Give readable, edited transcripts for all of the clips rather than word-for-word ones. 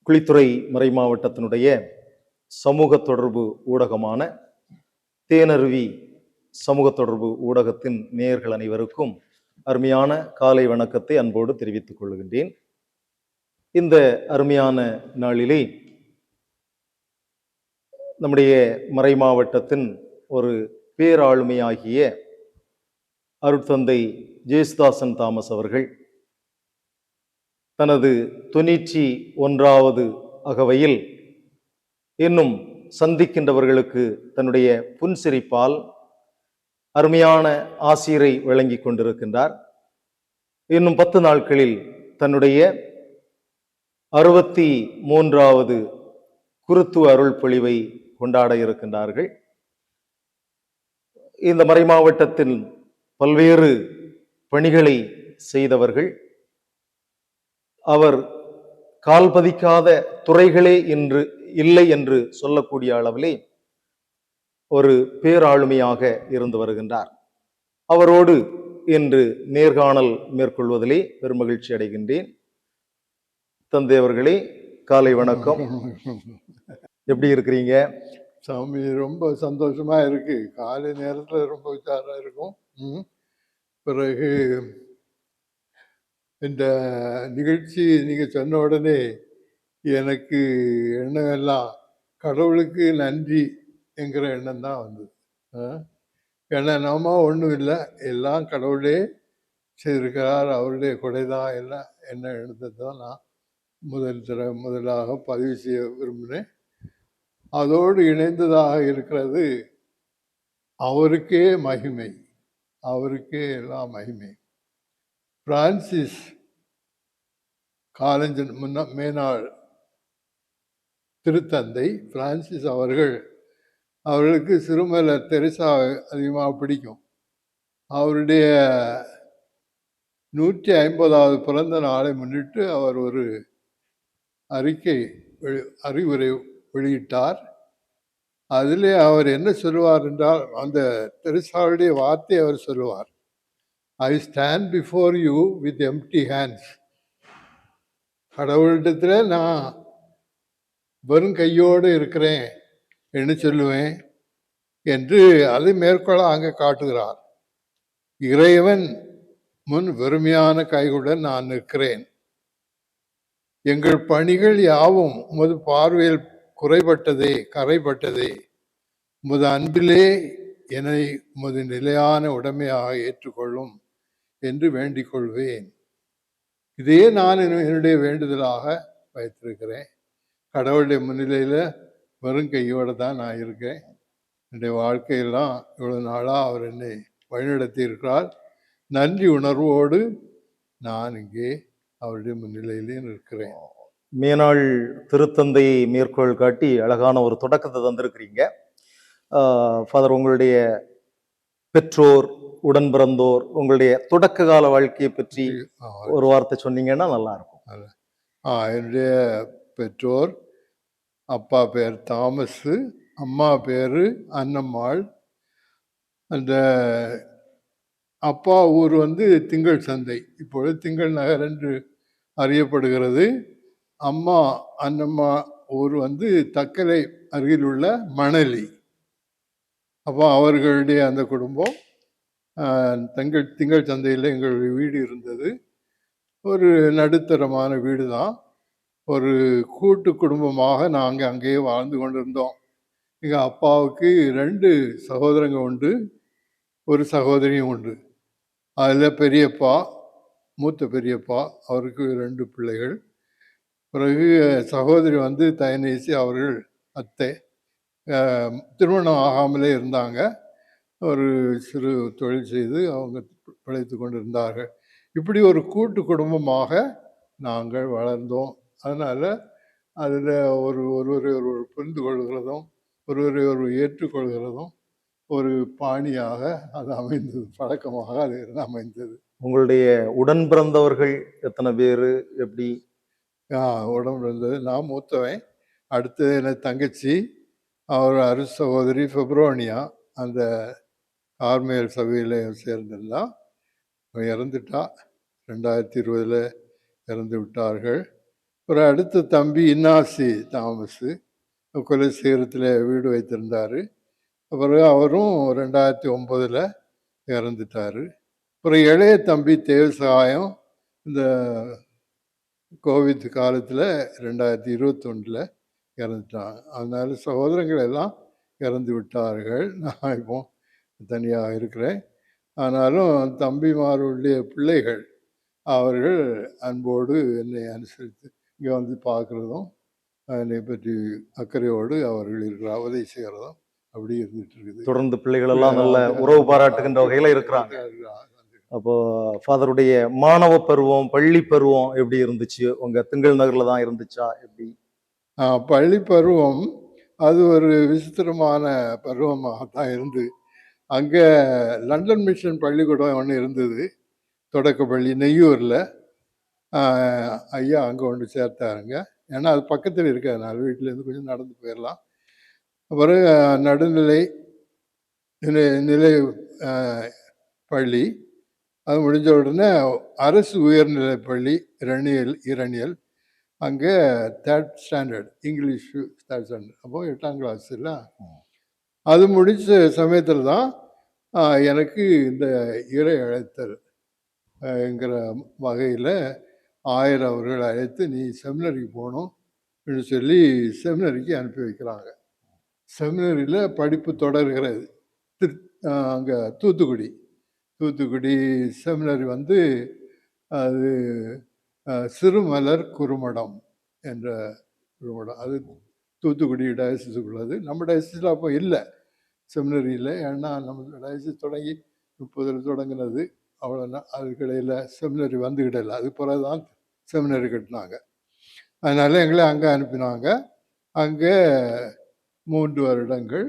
குளித்துறை மறைமாவட்டத்தினுடைய சமூக தொடர்பு ஊடகமான தேனருவி சமூக தொடர்பு ஊடகத்தின் நேயர்கள் அனைவருக்கும் அருமையான காலை வணக்கத்தை அன்போடு தெரிவித்துக் கொள்கின்றேன். இந்த அருமையான நாளிலே நம்முடைய மறைமாவட்டத்தின் ஒரு பேராளுமையாகிய அருட்தந்தை ஜேசுதாசன் தாமஸ் அவர்கள் தனது 91வது அகவையில் இன்னும் சந்திக்கின்றவர்களுக்கு தன்னுடைய புன்சிரிப்பால் அருமையான ஆசீரை வழங்கி கொண்டிருக்கின்றார். இன்னும் 10 நாட்களில் தன்னுடைய 63வது குருத்துவ அருள் பொழிவை கொண்டாட இருக்கின்றார்கள். இந்த மறைமாவட்டத்தில் பல்வேறு பணிகளை செய்தவர்கள். அவர் கால் பதிக்காத துறைகளே இன்று இல்லை என்று சொல்லக்கூடிய அளவிலே ஒரு பேராளுமையாக இருந்து வருகின்றார். அவரோடு இன்று நேர்காணல் மேற்கொள்வதிலே பெருமகிழ்ச்சி அடைகின்றேன். தந்தை அவர்களே, காலை வணக்கம். எப்படி இருக்கிறீங்க? சாமி, ரொம்ப சந்தோஷமா இருக்கு. காலை நேரத்துல ரொம்ப உற்சாகமா இருக்கும். பிறகு இந்த நிகழ்ச்சி நீங்க சொன்ன உடனே எனக்கு எண்ணம் எல்லாம் கடவுளுக்கு நன்றி என்கிற எண்ணம் தான் வந்தது. ஏன்னா நாம ஒன்றும் இல்லை, எல்லாம் கடவுளே செய்திருக்கிறார், அவருடைய கொடைதான் எல்லாம் என்ன எண்ணத்தை தான் நான் முதலாக பதிவு செய்ய விரும்பினேன். அதோடு இணைந்ததாக இருக்கிறது அவருக்கே மகிமை, அவருக்கே எல்லாம் மகிமை. பிரான்சிஸ் காலஞ்சன் மேனாள் திருத்தந்தை பிரான்சிஸ் அவர்களுக்கு சிறுமலை தெரசா அதிகமாக பிடிக்கும். அவருடைய 150வது பிறந்த நாளை முன்னிட்டு அவர் ஒரு அறிவுரை வெளியிட்டார். அதிலே அவர் என்ன சொல்லுவார் என்றால், அந்த தெரசாவுடைய வார்த்தை அவர் சொல்லுவார், I stand before you with empty hands. கடவுளிடத்துல நான் வெறும் கையோடு இருக்கிறேன் என்று சொல்லுவேன் என்று அதை மேற்கொள்ள அங்கே காட்டுகிறார். இறைவன் முன் வெறுமையான கைகளுடன் நான் நிற்கிறேன். எங்கள் பணிகள் யாவும் உமது பார்வையில் கரைப்பட்டதே. உமது அன்பிலே என்னை உமது நிலையான உடைமையாக ஏற்றுக்கொள்ளும் என்று வேண்டிக் கொள்வேன். இதையே நான் என்னுடைய வேண்டுதலாக வைத்திருக்கிறேன். கடவுளுடைய முன்னிலையில வெறும் கையோடு தான் நான் இருக்கேன். என்னுடைய வாழ்க்கையெல்லாம் இவ்வளவு நாளாக அவர் என்னை வழிநடத்தி இருக்கிறார். நன்றி உணர்வோடு நான் இங்கே அவருடைய முன்னிலையிலே நிற்கிறேன். மேனாள் திருத்தந்தையை மேற்கோள் காட்டி அழகான ஒரு தொடக்கத்தை தந்திருக்கிறீங்க. ஃபாதர், உங்களுடைய பெற்றோர், உடன் பிறந்தோர், உங்களுடைய தொடக்க கால வாழ்க்கையை பற்றி ஒரு வார்த்தை சொன்னீங்கன்னா நல்லா இருக்கும். என்னுடைய பெற்றோர், அப்பா பேர் தாமஸு, அம்மா பேரு அன்னம்மாள். அந்த அப்பா ஊர் திங்கள் சந்தை, இப்பொழுது திங்கள் நகர் என்று அறியப்படுகிறது. அம்மா அன்னம்மா ஊர் தக்கலை அருகில் உள்ள மணலி. அப்போ அவர்களுடைய அந்த குடும்பம் திங்கள் சந்தையில் எங்களுடைய வீடு இருந்தது. ஒரு நடுத்தரமான வீடு தான். ஒரு கூட்டு குடும்பமாக நாங்கள் அங்கேயே வாழ்ந்து கொண்டிருந்தோம். எங்கள் அப்பாவுக்கு 2 சகோதரங்க உண்டு, ஒரு சகோதரியும் உண்டு. அதில் பெரியப்பா, மூத்த பெரியப்பா, அவருக்கு 2 பிள்ளைகள். பிறகு சகோதரி தயனேசி அவர்கள் அத்தை, திருமணம் ஆகாமலே இருந்தாங்க. ஒரு சிறு தொழில் செய்து அவங்க பிழைத்து கொண்டிருந்தார்கள். இப்படி ஒரு கூட்டு குடும்பமாக நாங்கள் வளர்ந்தோம். அதனால் அதில் ஒருவரை புரிந்து கொள்கிறதும் ஒருவரை ஏற்றுக்கொள்கிறதும் ஒரு பாணியாக அது அமைந்தது, பழக்கமாக அது அமைந்தது. உங்களுடைய உடன் பிறந்தவர்கள் எத்தனை பேர்? எப்படி? உடன் பிறந்தது நான் மூத்தவன். அடுத்தது எனக்கு தங்கச்சி, அவர் அரு சகோதரி ஃபெப்ரோனியா, அந்த கார்மேல் சபையில் சேர்ந்திருந்தா. இறந்துட்டா, 2020 இறந்து விட்டார்கள். ஒரு அடுத்த தம்பி இன்னாசி தாமஸ் கொலசேரத்தில் வீடு வைத்திருந்தார். அப்புறம் அவரும் 2009 இறந்துட்டார். அப்புறம் இளைய தம்பி தேவசகாயம் இந்த கோவிட் காலத்தில் 2021 இறந்துட்டாங்க. அதனால சகோதரங்கள் எல்லாம் இறந்து விட்டார்கள். நான் இப்போ தனியாக இருக்கிறேன். ஆனாலும் தம்பிமாருடைய பிள்ளைகள் அவர்கள் அன்போடு என்னை அனுசரித்து இங்கே வந்து பார்க்குறதும் என்னை பற்றி அக்கறையோடு அவர்கள் இருக்கிற அவதை செய்கிறதும் அப்படி இருந்துட்டு இருக்குது. தொடர்ந்து பிள்ளைகள் எல்லாம் நல்ல உறவு பாராட்டுகின்ற வகையில இருக்கிறாங்க. அப்போ ஃபாதருடைய மாணவ பருவம், பள்ளி பருவம் எப்படி இருந்துச்சு? உங்க திங்கள் நகர்ல தான் இருந்துச்சா எப்படி? பள்ளி பருவம் அது ஒரு விசித்திரமான பருவமாக தான் இருந்து. அங்கே லண்டன் மிஷன் பள்ளிக்கூடம் ஒன்று இருந்தது, தொடக்க பள்ளி நெய்யூரில். ஐயா அங்கே ஒன்று சேர்த்தாருங்க. ஏன்னா அது பக்கத்தில் இருக்கிறதுனால வீட்டிலேருந்து கொஞ்சம் நடந்து போயிடலாம். அப்புறம் நடுநிலை நிலை பள்ளி அது முடிஞ்ச உடனே அரசு உயர்நிலை பள்ளி இரணியல் அங்கே 3rd standard English 3rd standard, அப்போ 8ஆம் கிளாஸ் இல்லை. அது முடித்த சமயத்தில் தான் எனக்கு இந்த இறை அழைத்தல் என்கிற வகையில் ஆயர் அவர்கள் அழைத்து நீ செமினரிக்கு போகணும் அப்படின்னு சொல்லி செமினரிக்கு அனுப்பி வைக்கிறாங்க. செமினரியில் படிப்பு தொடர்கிறது. அங்கே தூத்துக்குடி செமினரி வந்து அது சிறுமலர் குறுமடம் என்ற குறுமடம். அது தூத்துக்குடி டயசிஸுக்குள்ளது. நம்ம டயசிஸில் அப்போ இல்லை செமினரியில். ஏன்னா நம்ம டயசிஸ் தொடங்கி 30 தொடங்கினது. அவ்வளோதான். அதுக்கிடையில் செமினரி வந்துக்கிடல. அது பிறகு தான் செமினரி கட்டினாங்க. அதனால் எங்களை அங்கே அனுப்பினாங்க. அங்கே 3 வருடங்கள்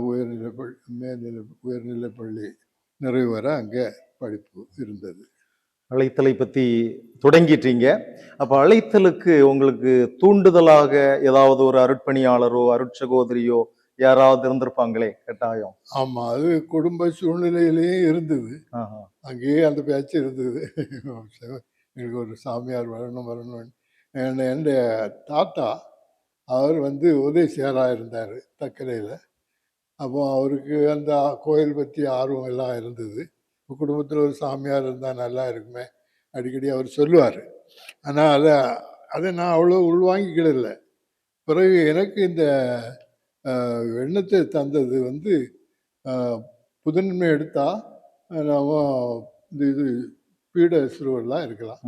உயர்நிலைப்பள்ளி நிறைவு வர அங்கே படிப்பு இருந்தது. அழைத்தலை பத்தி தொடங்கிட்டீங்க. அப்ப அழைத்தலுக்கு உங்களுக்கு தூண்டுதலாக ஏதாவது ஒரு அருட்பணியாளரோ அருட்சகோதரியோ யாராவது இருந்திருப்பாங்களே கட்டாயம்? ஆமா, அது குடும்ப சூழ்நிலையிலேயே இருந்தது. அங்கேயே அந்த பேச்சு இருந்தது. எனக்கு ஒரு சாமியார் வரணும். என்னுடைய தாத்தா அவர் வந்து உதயசேராக இருந்தார் தக்கரையில். அப்போ அவருக்கு அந்த கோயில் பற்றி ஆர்வம் எல்லாம் இருந்தது. குடும்பத்தில் ஒரு சாமியார் இருந்தால் நல்லா இருக்குமே அடிக்கடி அவர் சொல்லுவார். ஆனால் அதை நான் அவ்வளோ உள்வாங்கிக்கிடல. பிறகு எனக்கு இந்த எண்ணத்தை தந்தது வந்து புதன்மை எடுத்தால் நாம் இது பீட சிறுவெல்லாம் இருக்கலாம்.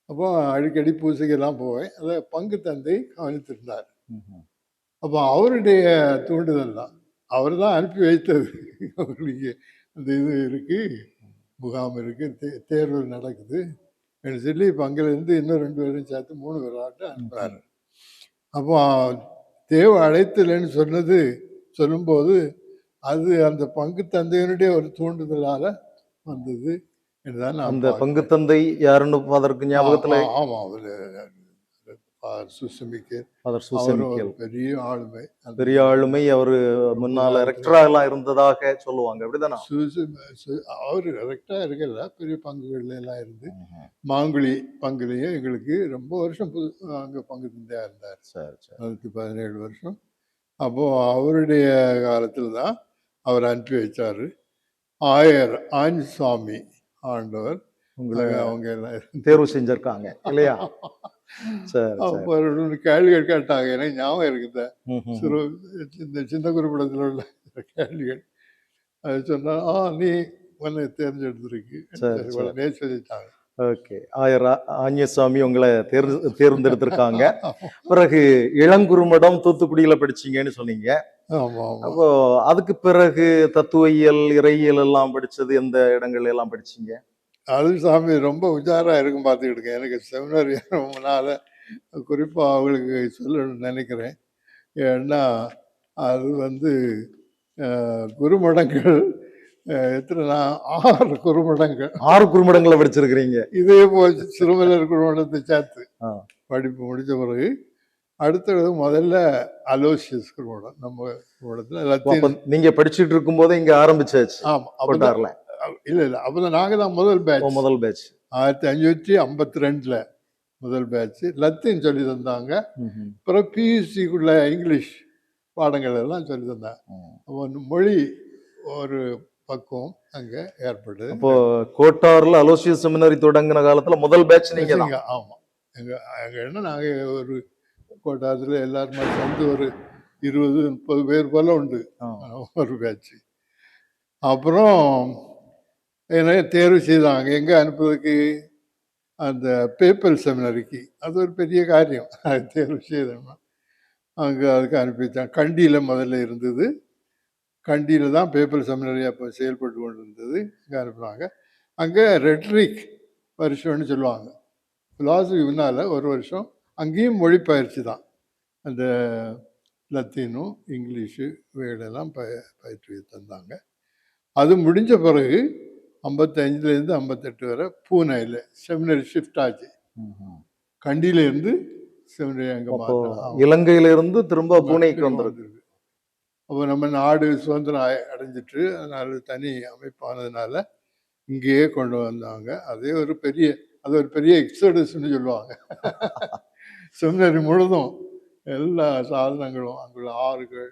அப்போ அடிக்கடி பூசைக்கெல்லாம் போவேன். அதை பங்கு தந்தை கவனித்திருந்தார். அப்போ அவருடைய தூண்டுதல் தான், அவர் தான் அனுப்பி வைத்தது. அவர்களுக்கு அந்த இது இருக்குது, முகாம் இருக்குது, தேர்வு நடக்குது அப்படின்னு சொல்லி இப்போ அங்கேருந்து இன்னும் 2 பேரும் சேர்த்து 3 பேராட்ட அனுப்புகிறாரு. அப்போ தேவ அழைத்தலன்னு சொல்லும்போது அது அந்த பங்கு தந்தையினுடைய ஒரு தூண்டுதலால் வந்தது. அந்த பங்கு தந்தை யாருன்னு அதற்கு ஞாபகத்துல? ஆமா, பெரிய ஆளுமை. அவரு முன்னால ரெக்டரா எல்லாம் இருந்ததாக சொல்லுவாங்க, அப்படிதானே? அவரு ரெக்டரா இருக்கல, பெரிய பங்குகள்ல எல்லாம் இருந்து மாங்குழி பங்குலையும் எங்களுக்கு ரொம்ப வருஷம் அங்க பங்கு தந்தையா இருந்தார். அதுக்கு 17 வருஷம். அப்போ அவருடைய காலத்துல தான் அவர் அனுப்பி வச்சாரு. ஆயர் ஆஞ்சசுவாமி ஆண்டவர் அவங்க எல்லாம் தேர்வு செஞ்சிருக்காங்க இல்லையா? கேள்விகள் கேட்டாங்க. எனக்கு ஞாபகம் இருக்குது இந்த சின்ன குறிப்பிடத்தில் உள்ள கேள்விகள். அது சொன்னா நீ உன்னை தேர்ந்தெடுத்திருக்கு சொல்லிட்டாங்க. ஓகே, ஆயர் ஆஞ்சசுவாமி உங்களை தேர்ந்தெடுத்திருக்காங்க. பிறகு இளங்குறுமடம் தூத்துக்குடியில படிச்சீங்கன்னு சொன்னீங்க. அப்போ அதுக்கு பிறகு தத்துவயியல் இறையியல் எல்லாம் படிச்சது எந்த இடங்கள்ல எல்லாம் படிச்சீங்க? அது சாமி ரொம்ப உஜாரா இருக்கும் பார்த்துக்கிட்டு. எனக்கு செமினார் முன்னால குறிப்பா அவங்களுக்கு சொல்லணும்னு நினைக்கிறேன். ஏன்னா அது வந்து குருமடங்கள் எத்தனை 6 குருமடங்கள் 6 குருமடங்களை படிச்சிருக்கிறீங்க. இதே போல் சிறுமலர் குருமடத்தை சேர்த்து படிப்பு முடிச்ச பிறகு அடுத்தது முதல்ல அலோசியஸ் குருமடம் நம்ம குருமடத்தில் நீங்க படிச்சுட்டு இருக்கும் போதே இங்க ஆரம்பிச்சாச்சு. ஆமா, இல்ல அப்பதான் நாங்க தான் முதல் பேட்ச் 1552 முதல் பேட்ச் லத்தீன் சொல்லி தந்தாங்க. ம்ஹும். அப்புறம் பியூசிக்குள்ள இங்கிலீஷ் பாடங்கள் எல்லாம் சொல்லி தந்தாங்க. அப்போ மொழி ஒரு பக்குவம் அங்க ஏற்பட்டது. அப்போ கோட்டார்ல அலோசியஸ் செமினரி தொடங்கின காலத்துல முதல் பேட்ச் நீங்க தான். ஆமா. எங்க எங்க என்ன நாங்க ஒரு கோட்டாரத்துல எல்லாருமே சேர்ந்து ஒரு 20-30 பேர் போல உண்டு ஒரு பேட்ச். அப்புறம் என்ன தேர்வு செய்தாங்க எங்க அனுப்புவதற்கு, அந்த பேப்பல் செமினரிக்கு. அது ஒரு பெரிய காரியம். அது தேர்வு செய்தோம்னா அங்கே அதுக்கு அனுப்பிச்சாங்க. கண்டியில் முதல்ல இருந்தது. கண்டியில் தான் பேப்பல் செமினரி அப்போ செயல்பட்டு கொண்டு இருந்தது. இங்கே அனுப்புனாங்க. அங்கே ரெட்ரிக் வருஷம்னு சொல்லுவாங்க. ஃபிலாசபி முன்னால் ஒரு வருஷம் அங்கேயும் மொழி பயிற்சி தான். அந்த லத்தீனும் இங்கிலீஷு இவைகளெல்லாம் பயிற்சி தந்தாங்க. அது முடிஞ்ச பிறகு 55லேருந்து 58 வரை பூனேயில் செமினரி ஷிஃப்ட் ஆச்சு. கண்டியில இருந்து செமினரி அங்கே இலங்கையில இருந்து திரும்ப பூனேக்கு வந்திருக்கு. அப்போ நம்ம நாடு சுதந்திரம் அடைஞ்சிட்டு அதனால தனி அமைப்பானதுனால இங்கேயே கொண்டு வந்தாங்க. அது ஒரு பெரிய எக்ஸோடஸ்ன்னு சொல்லுவாங்க. செமினரி முழுதும் எல்லா சாதனங்களும் அங்குள்ள ஆறுகள்,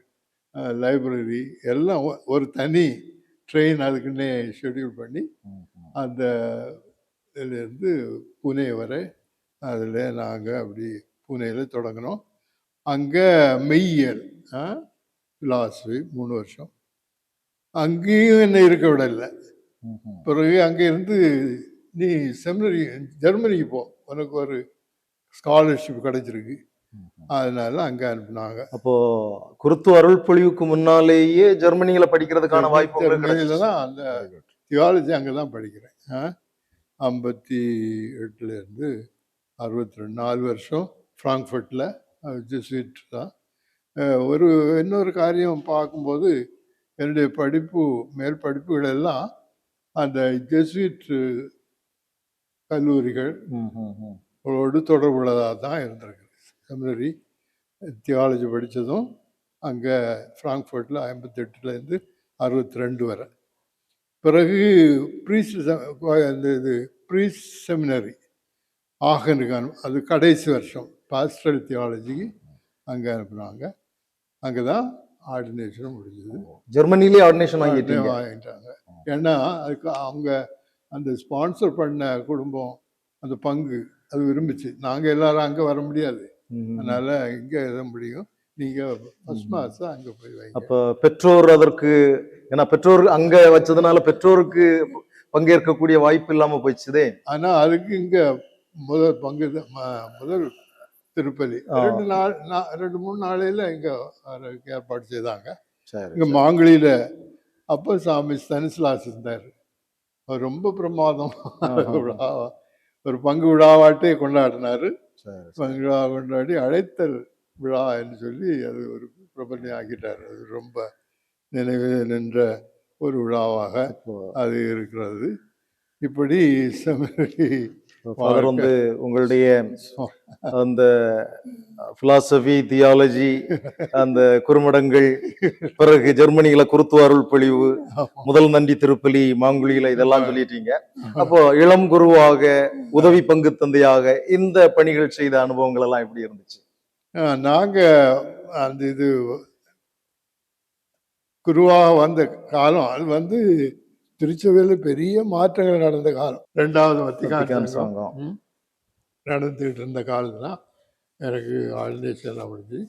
லைப்ரரி எல்லாம் ஒரு தனி ட்ரெயின் அதுக்குன்னே ஷெட்யூல் பண்ணி அந்த இதுலேருந்து புனே வரை அதில் நாங்கள் அப்படி புனேயில் தொடங்கினோம். அங்கே மெய்யியல் ஃபிலாசபி 3 வருஷம். அங்கேயும் என்ன இருக்க விடலை. பிறகு அங்கே இருந்து நீ செமினரி ஜெர்மனிக்கு போ, உனக்கு ஒரு ஸ்காலர்ஷிப் கிடைச்சிருக்கு, அதனால அங்கே அனுப்புனாங்க. அப்போ குருத்துவ அருள் பொழிவுக்கு முன்னாலேயே ஜெர்மனியில படிக்கிறதுக்கான வாய்ப்பு ஜெர்மனியில தான் அந்த தியாலஜி அங்கே தான் படிக்கிறேன். 58லேருந்து 62 4 வருஷம் ஃப்ராங்க்ஃபர்ட்டில் ஜெஸ்விட் தான். இன்னொரு காரியம் பார்க்கும்போது என்னுடைய மேல் படிப்புகள் எல்லாம் அந்த ஜெஸ்விட் கல்லூரிகள் தொடர்புள்ளதாக தான் இருந்திருக்கு. செமினரி தியாலஜி படித்ததும் அங்கே ஃப்ராங்க்ஃபர்ட்டில் 58லேருந்து 62 வரை. பிறகு ப்ரீஸ்ட் செமினரி ஆகனுக்கு அது கடைசி வருஷம் பாஸ்டரல் தியாலஜிக்கு அங்கே அனுப்புனாங்க. அங்கே தான் ஆர்டினேஷனும் முடிஞ்சது. ஜெர்மனிலே ஆர்டினேஷன் வாங்கிட்டாங்க. ஏன்னா அதுக்கு அவங்க அந்த ஸ்பான்சர் பண்ண குடும்பம் அந்த பங்கு அது விரும்பிச்சு. நாங்கள் எல்லாரும் அங்கே வர முடியாது, அதனால இங்கே எழுத முடியும், நீங்கள் ஃபர்ஸ்ட் மாஸ் அங்கே போய் வைங்க. அப்போ பெற்றோர் அதற்கு, ஏன்னா பெற்றோர் அங்கே வச்சதுனால பெற்றோருக்கு பங்கேற்கக்கூடிய வாய்ப்பு இல்லாமல் போயிடுச்சுதே. ஆனால் அதுக்கு இங்கே முதல் திருப்பலி 2-3 நாளையில் இங்கே ஏற்பாடு செய்தாங்க. இங்கே மாங்குழியில் அப்போ சாமி ஸ்தனிஸ்லாஸ் இருந்தார். அவர் ரொம்ப பிரமாதம் ஒரு பங்கு விழாவாட்டே கொண்டாடினார். பங்கு விழா கொண்டாடி அழைத்தல் விழா என்று சொல்லி அது ஒரு பிரபலம் ஆக்கிட்டார். அது ரொம்ப நினைவில் நின்ற ஒரு விழாவாக அது இருக்கிறது. இப்படி செமினரி உங்களுடைய அந்த பிலாசபி தியாலஜி, அந்த குறுமடங்கள், பிறகு ஜெர்மனியில குருத்துவ அருள் பொழிவு, முதல் நன்றி திருப்பலி மாங்குழியில, இதெல்லாம் சொல்லிட்டீங்க. அப்போ இளம் குருவாக, உதவி பங்கு தந்தையாக இந்த பணிகள் செய்த அனுபவங்கள் எல்லாம் எப்படி இருந்துச்சு? நாங்க அந்த இது குருவாக வந்த காலம், அது திருச்சபையில பெரிய மாற்றங்கள் நடந்த காலம். 2வது வத்திக்கான் சங்கம் நடந்துகிட்டு இருந்த காலத்துல எனக்கு ஆர்டினேஷன் முடிஞ்சு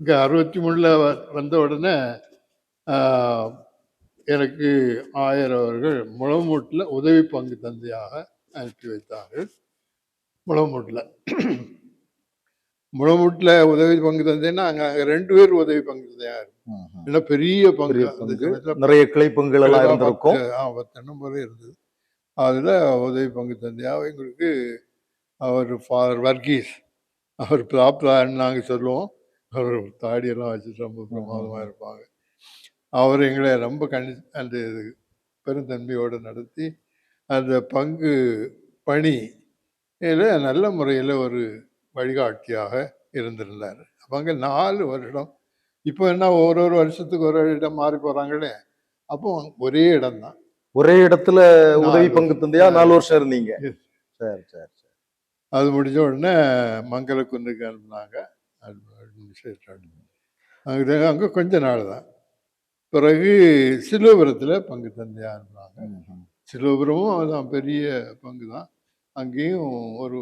இங்கே 63ல் வந்த உடனே எனக்கு ஆயர் அவர்கள் முளமூட்டில் உதவி பங்கு தந்தையாக அனுப்பி வைத்தார்கள். முளமூட்டில் உதவி பங்கு தந்தைன்னா அங்கே 2 பேர் உதவி பங்கு தந்தையாக இருக்கும். ஏன்னா பெரிய பங்கு, நிறைய கிளை பங்குகள் எல்லாம் இருந்திருக்கும். 10 போல இருந்தது. அதில் உதவி பங்கு தந்தையாக எங்களுக்கு அவர் ஃபாதர் வர்கீஸ், அவர் பிளாப்லான்னு நாங்கள் சொல்லுவோம். அவர் தாடியெல்லாம் வச்சுட்டு ரொம்ப பிரமாதமாக இருப்பாங்க. அவர் எங்களை ரொம்ப அந்த பெருந்தன்மையோடு நடத்தி அந்த பங்கு பணியில் நல்ல முறையில் ஒரு வழிகாட்டியாக இருந்திருந்தார். அப்போ அங்கே 4 வருடம். இப்போ என்ன ஒரு வருஷத்துக்கு ஒரு இடம் மாறி போகிறாங்களே, அப்போ ஒரே இடம் தான். ஒரே இடத்துல உதவி பங்கு தந்தையா 4 வருஷம் இருந்தீங்க. சரி சரி சரி. அது முடிஞ்ச உடனே மங்களக்குன்றுக்கு அனுப்புனாங்க. அட்மினிஸ்ட்ரேட்டர் அங்கே கொஞ்ச நாள் தான். பிறகு சிலுவபுரத்தில் பங்கு தந்தையா அனுப்புனாங்க. சிலுவபுரமும் அதான் பெரிய பங்கு தான். அங்கேயும் ஒரு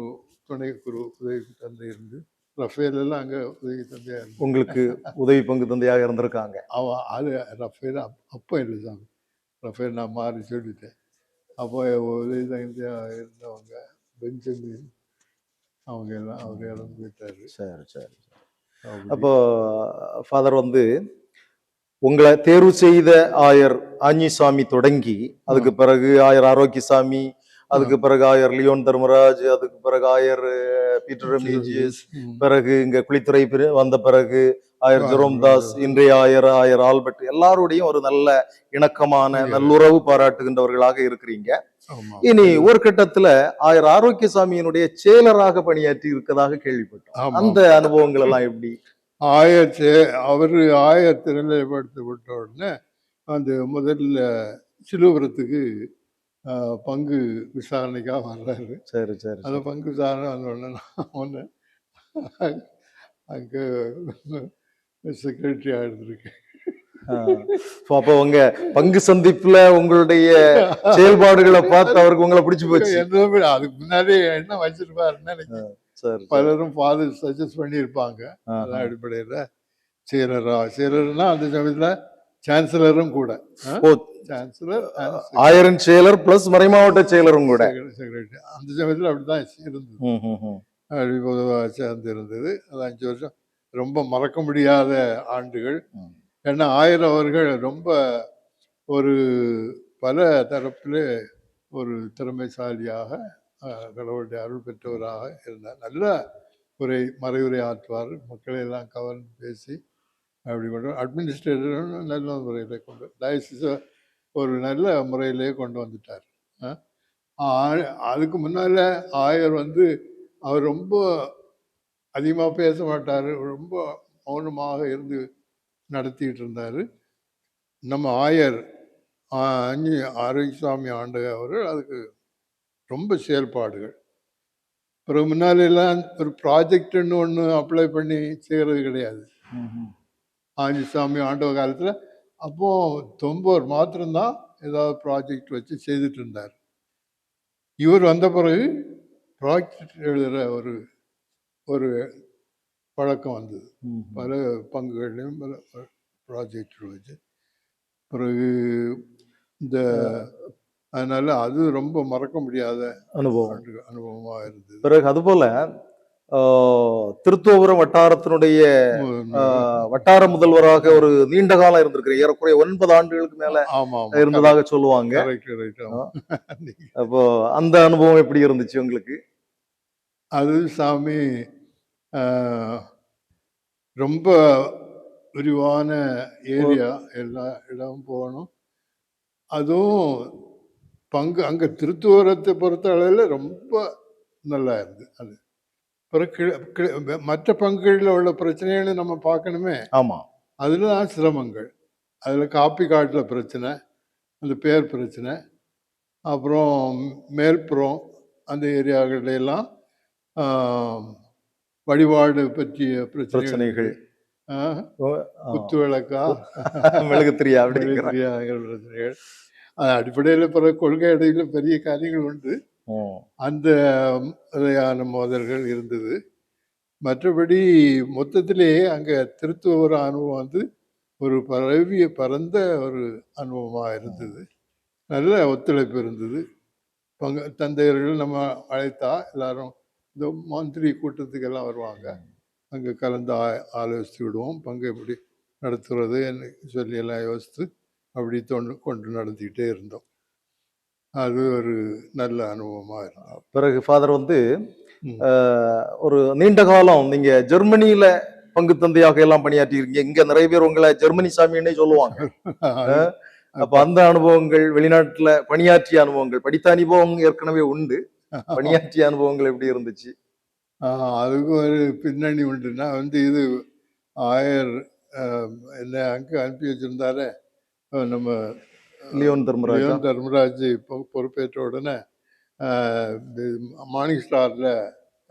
துணை குரு உதவி தந்தை இருந்து ரஃபேல் எல்லாம் அங்கே உதவி தந்தையா இருந்து உங்களுக்கு உதவி பங்கு தந்தையாக இருந்திருக்காங்க. அவன் அது ரஃபேல் அப்போ இல்லை சாமி, ரஃபேல் நான் மாறி சொல்லிட்டேன். அப்போ உதவி தந்தையா இருந்தவங்க பெஞ்சமின் அவங்க எல்லாம் அவர் இறந்து போயிட்டாரு. சரி சரி. அப்படி. அப்போ ஃபாதர் வந்து உங்களை தேர்வு செய்த ஆயர் ஆஞ்சிசாமி தொடங்கி அதுக்கு பிறகு ஆயர் ஆரோக்கியசாமி, அதுக்கு பிறகு ஆயர் லியோன் தர்மராஜ், அதுக்கு பிறகு ஆயர் பீட்டர் ரெமிஜியஸ், பிறகு இங்க குளித்துறை வந்த பிறகு ஆயர் ஜெரோம் தாஸ், இன்றைய ஆயர் ஆல்பர்ட், எல்லாரோடையும் ஒரு நல்ல இணக்கமான நல்லுறவு பாராட்டுகின்றவர்களாக இருக்கிறீங்க. ஆமா. இனி ஒரு கட்டத்துல ஆயர் ஆரோக்கியசாமியினுடைய செயலராக பணியாற்றி இருக்கதாக கேள்விப்பட்டோம். ஆமா. அந்த அனுபவங்கள் எல்லாம் எப்படி? அவர் ஆயர் திருநிலைப்படுத்தப்பட்ட உடனே அந்த முதல்ல சிலுவபுரத்துக்கு பங்கு விசாரணைக்காக வர்றாரு. சரி சரி. அந்த பங்கு விசாரணை வந்த உடனே நான் ஒன்று அங்கே செக்ரட்டரி ஆகிருந்திருக்கேன். அப்போ உங்க பங்கு சந்திப்புல உங்களுடைய செயல்பாடுகளை பார்த்து அவருக்கு உங்களை பிடிச்சு போச்சு. அதுக்கு முன்னாடி என்ன வச்சிருப்பாருன்னு எனக்கு பலரும் ஃபாதர் சஜஸ்ட் பண்ணியிருப்பாங்க. அதன் அடிப்படையில் செயலர்னா அந்த சமயத்துல சான்சலரும் கூட, சான்சலர் ஆயரின் செயலர் பிளஸ் மறைமாவட்ட செயலரும் கூட செக்ரட்டரி அந்த சமயத்தில் அப்படிதான் இருந்தது. அப்படி பொதுவாக சேர்ந்து இருந்தது. அது 5 வருஷம் ரொம்ப மறக்க முடியாத ஆண்டுகள். ஏன்னா ஆயர் அவர்கள் ரொம்ப ஒரு பல தரப்பில் ஒரு திறமைசாலியாக கடவுளுடைய அருள் பெற்றவராக இருந்தார். நல்ல மறைவுரை ஆற்றுவார், மக்களை எல்லாம் கவர்ந்து பேசி அப்படி கொண்டு அட்மினிஸ்ட்ரேட்டர் நல்ல முறையில் கொண்டு டயசிஸை ஒரு நல்ல முறையிலே கொண்டு வந்துட்டார். அதுக்கு முன்னால் ஆயர் வந்து அவர் ரொம்ப அதிகமாக பேச மாட்டார், ரொம்ப மௌனமாக இருந்து நடத்திட்டு இருந்தார். நம்ம ஆயர் ஆரோக்கியசாமி ஆண்டு அவர்கள் அதுக்கு ரொம்ப செயல்பாடுகள். பிறகு முன்னாலெல்லாம் ஒரு ப்ராஜெக்ட்னு ஒன்று அப்ளை பண்ணி செய்கிறது கிடையாது ஆஞ்சிசாமி ஆண்டவ காலத்தில். அப்போது தொம்பூர் மாத்திரம்தான் ஏதாவது ப்ராஜெக்ட் வச்சு செய்துட்டு இருந்தார். இவர் வந்த பிறகு ப்ராஜெக்ட் எழுதுகிற ஒரு பழக்கம் வந்தது. பல பங்குகள்லையும் பல ப்ராஜெக்ட் வச்சு பிறகு அதனால அது ரொம்ப மறக்க முடியாத அனுபவமாக இருந்தது. பிறகு அதுபோல திருத்தோபுரம் வட்டாரத்தினுடைய வட்டார முதல்வராக ஒரு நீண்ட காலம் இருந்திருக்கிறேன். ஏறக்குறைய 9 ஆண்டுகளுக்கு மேல இருந்ததாக சொல்லுவாங்க. அப்போ அந்த அனுபவம் எப்படி இருந்துச்சு உங்களுக்கு? அது சாமி ரொம்ப விரிவான ஏரியா, எல்லா இடமும் போகணும். அதுவும் பங்கு அங்கே திருத்தூரத்தை பொறுத்த அளவில் ரொம்ப நல்லா இருந்தது. அது பிறகு மற்ற பங்குகளில் உள்ள பிரச்சனைகளை நம்ம பார்க்கணுமே. ஆமாம், அதில் தான் சிரமங்கள். அதில் காப்பி காட்டில் பிரச்சனை, அந்த பேர் பிரச்சனை, அப்புறம் மேல்புறம் அந்த ஏரியாவிலெல்லாம் வழிபாடு பற்றிய பிரச்சனைகள், குத்து விளக்கா மெழுகுத்திரியா பிரச்சனைகள். அடிப்படையில் பிற கொள்கை அடையில் பெரிய காரியங்கள் உண்டு. அந்த வகையான மோதல்கள் இருந்தது. மற்றபடி மொத்தத்திலேயே அங்கே திருத்துவ அனுபவம் வந்து ஒரு பரந்த ஒரு அனுபவமாக இருந்தது. நல்ல ஒத்துழைப்பு இருந்தது. தந்தையர்கள் நம்ம அழைத்தா எல்லாரும் இந்த மந்திரி கூட்டத்துக்கெல்லாம் வருவாங்க. அங்கே கலந்து ஆலோசித்து விடுவோம். பங்கு எப்படி நடத்துறது சொல்லி எல்லாம் யோசித்து அப்படி கொண்டு நடத்திக்கிட்டே இருந்தோம். அது ஒரு நல்ல அனுபவமாக இருந்தது. பிறகு ஃபாதர் வந்து ஒரு நீண்ட காலம் நீங்க ஜெர்மனியில பங்கு தந்தையாக எல்லாம் பணியாற்றி இருக்கீங்க. இங்க நிறைய பேர் உங்களை ஜெர்மனி சாமின்னே சொல்லுவாங்க. அப்ப அந்த அனுபவங்கள், வெளிநாட்டுல பணியாற்றிய அனுபவங்கள், படித்த அனுபவம் ஏற்கனவே உண்டு, பணியாற்றிய அனுபவங்கள் எப்படி இருந்துச்சு? அதுக்கு ஒரு பின்னணி உண்டுன்னா வந்து இது ஆயர் என்ன அங்கே அனுப்பி வச்சிருந்தாரு நம்ம லியோன் தர்மராஜ் இப்போ பொறுப்பேற்ற உடனே மார்னிங் ஸ்டாரில்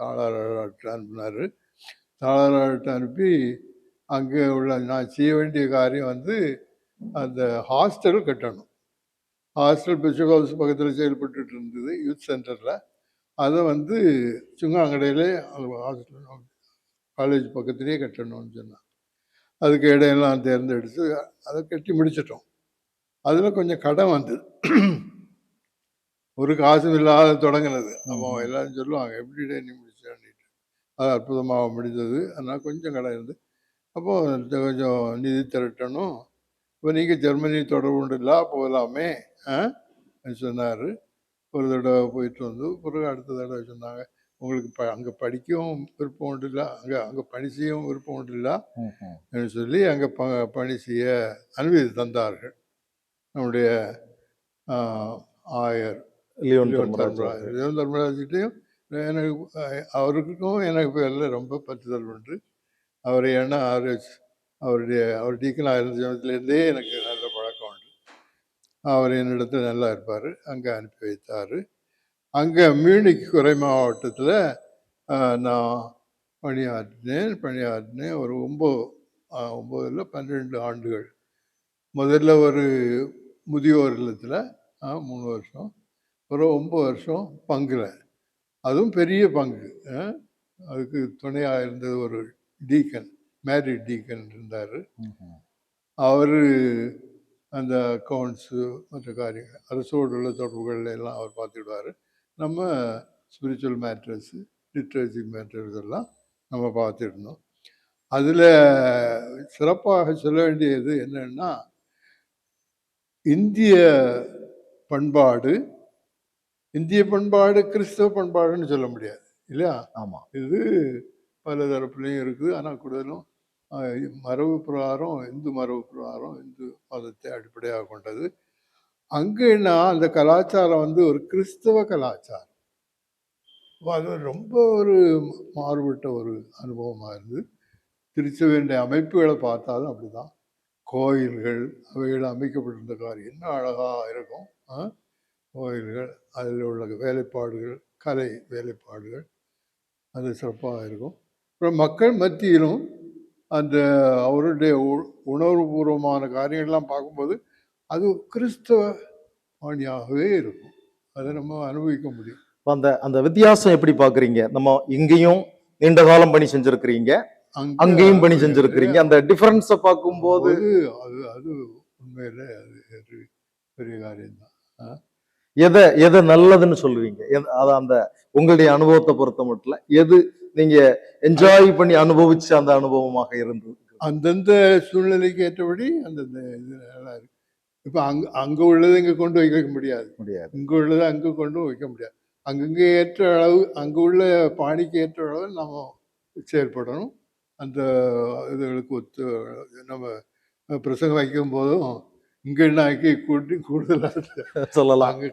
தாளராட்டு அனுப்பினார். தாளராட்டு அனுப்பி அங்கே உள்ள நான் செய்ய வேண்டிய காரியம் வந்து அந்த ஹாஸ்டல் கட்டணும். ஹாஸ்டல் பிஷப் ஹவுஸ் பக்கத்தில் செயல்பட்டு இருந்தது யூத் சென்டரில். அதை வந்து சுங்காங்கடையிலே ஹாஸ்டல் காலேஜ் பக்கத்துலேயே கட்டணும்னு சொன்னான். அதுக்கு இடையெல்லாம் தேர்ந்தெடுத்து அதை கட்டி முடிச்சிட்டோம். அதில் கொஞ்சம் கடன் வந்தது. ஒரு காசும் இல்லாத தொடங்கினது. அப்போ எல்லாரும் சொல்லுவாங்க எப்படிடே நீ முடிச்சான்ட்டு. அது அற்புதமாக முடிஞ்சது. அதனால் கொஞ்சம் கடன் இருந்து அப்போது கொஞ்சம் நிதி திரட்டணும். இப்போ நீங்கள் ஜெர்மனி தொடர்பு இல்லா போகலாமே சொன்னார். ஒரு தடவை போயிட்டு வந்து பிறகு அடுத்த தடவை சொன்னாங்க உங்களுக்கு அங்கே படிக்கவும் விருப்பம் உண்டு இல்லை, அங்கே பணி செய்யவும் விருப்பம் உண்டு இல்லை சொல்லி அங்கே பணி செய்ய அனுமதி தந்தார்கள். நம்முடைய ஆயர் லியோன் தர்மராஜ்கிட்டையும் எனக்கு அவருக்கும் எனக்கு பேரில் ரொம்ப பற்றுதல் உண்டு. அவர் ஏன்னா அவர் டீக்கனாக இருந்த சமயத்துலேருந்தே எனக்கு நல்ல பழக்கம் உண்டு. அவர் என்னிடத்தில் நல்லா இருப்பார். அங்கே அனுப்பி வைத்தார். அங்கே மியூனிக் குறை மாவட்டத்தில் நான் பணியாற்றினேன் ஒரு 9 இல்லை 12 ஆண்டுகள். முதல்ல ஒரு முதியோர் இல்லத்தில் 3 வருஷம், ஒரு 9 வருஷம் பங்கில். அதுவும் பெரிய பங்கு. அதுக்கு துணையாக இருந்தது ஒரு டீக்கன், மேரிட் டீக்கன் இருந்தார். அவர் அந்த அக்கௌண்ட்ஸு மற்ற காரியங்கள் அரசோடு உள்ள தொடர்புகள் எல்லாம் அவர் பார்த்துக்கிடுவார். நம்ம ஸ்பிரிச்சுவல் மேட்டர்ஸு லிட்ரேச்சர் மேட்டர்ஸ் எல்லாம் நம்ம பார்த்துருந்தோம். அதில் சிறப்பாக சொல்ல வேண்டியது என்னன்னா, இந்திய பண்பாடு கிறிஸ்தவ பண்பாடுன்னு சொல்ல முடியாது இல்லையா? ஆமாம், இது பல தரப்புலையும் இருக்குது. ஆனால் கூடுதலும் மரபு பிரகாரம் இந்து மதத்தை அடிப்படையாக கொண்டது. அங்கன்னா அந்த கலாச்சாரம் வந்து ஒரு கிறிஸ்தவ கலாச்சாரம். அது ரொம்ப ஒரு மாறுபட்ட ஒரு அனுபவமாக இருந்தது. திருச்சபையுடைய அமைப்புகளை பார்த்தாலும் அப்படிதான். கோயில்கள் அவைகள் அமைக்கப்பட்டிருந்த காரியம் என்ன அழகாக இருக்கும். கோயில்கள், அதில் உள்ள வேலைப்பாடுகள், கலை வேலைப்பாடுகள் அது சிறப்பாக இருக்கும். அப்புறம் மக்கள் மத்தியிலும் அந்த அவருடைய உணர்வுபூர்வமான காரியங்கள்லாம் பார்க்கும்போது அது கிறிஸ்தவ பாணியாகவே இருக்கும். அதை நம்ம அனுபவிக்க முடியும். அந்த அந்த வித்தியாசம் எப்படி பார்க்குறீங்க? நம்ம இங்கேயும் நீண்ட காலம் பணி செஞ்சிருக்கிறீங்க, அங்கேயும் பணி செஞ்சிருக்கிறீங்க. அந்த டிஃபரன்ஸை பார்க்கும்போது அது உண்மையில அது பெரிய காரியம்தான். எதை நல்லதுன்னு சொல்லுவீங்க? அது அந்த உங்களுடைய அனுபவத்தை பொறுத்த மட்டும் எது நீங்க என்ஜாய் பண்ணி அனுபவிச்ச அந்த அனுபவமாக இருந்தது? அந்தந்த சூழ்நிலைக்கு ஏற்றபடி அந்தந்த இது நல்லா இருக்கு. இப்போ அங்கே உள்ளதை இங்கே கொண்டு வைக்க முடியாது. இங்கே உள்ளதை அங்கே கொண்டு வைக்க முடியாது. அங்கங்கே ஏற்ற அளவு, அங்கே உள்ள பாணிக்கு ஏற்ற அளவு நம்ம செயல்படணும். அந்த இதுகளுக்கு ஒத்து நம்ம பிரசங்கம் வைக்கும் போதும் இங்கே ஆக்கி கூடுதலாக சொல்லலாம். அங்கே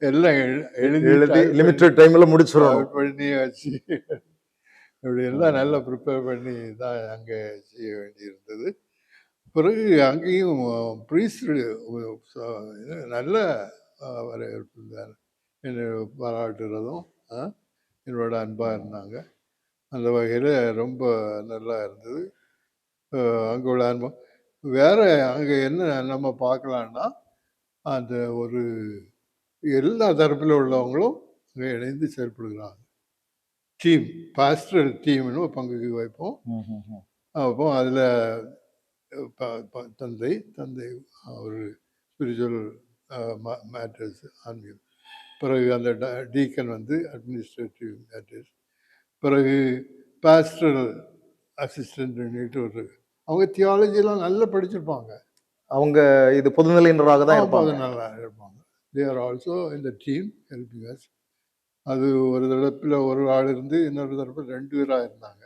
எல்லாம் எழுதி லிமிட்டட் டைமில் முடிச்சிடணும் பண்ணி வச்சு இப்படி எல்லாம் நல்லா ப்ரிப்பேர் பண்ணி தான் அங்கே செய்ய வேண்டியிருந்தது. பிறகு அங்கேயும் ப்ரீஸ்ட் நல்ல வரவேற்பு தான். என்னை பாராட்டுறதும் என்னோட அன்பாக இருந்தாங்க. அந்த வகையில் ரொம்ப நல்லா இருந்தது அங்கே உள்ள அனுபவம். வேற அங்கே என்ன நம்ம பார்க்கலான்னா, அந்த ஒரு எல்லா தரப்பில் உள்ளவங்களும் அங்கே இணைந்து செயல்படுகிறாங்க. டீம், பாஸ்டரல் டீம்னு ஒரு பங்குக்கு வைப்போம். அப்போ அதில் தந்தை ஒரு ஸ்பிரிச்சுவல் மேட்டர்ஸ் ஆன்மீகம், பிறகு அந்த டீக்கன் வந்து அட்மினிஸ்ட்ரேட்டிவ் மேட்டர்ஸ், பிறகு பாஸ்டரல் அசிஸ்டன்ட் ஒரு அவங்க தியாலஜிலாம் நல்லா படிச்சிருப்பாங்க. அவங்க இது பொதுநிலையினராக தான் இருப்பாங்க. நல்லா இருப்பாங்க. தே ஆர் ஆல்சோ இந்த டீம் ஹெல்பிங் அஸ். அது ஒரு தரப்பில் ஒரு ஆள் இருந்து இன்னொரு தரப்பில் 2 பேராக இருந்தாங்க.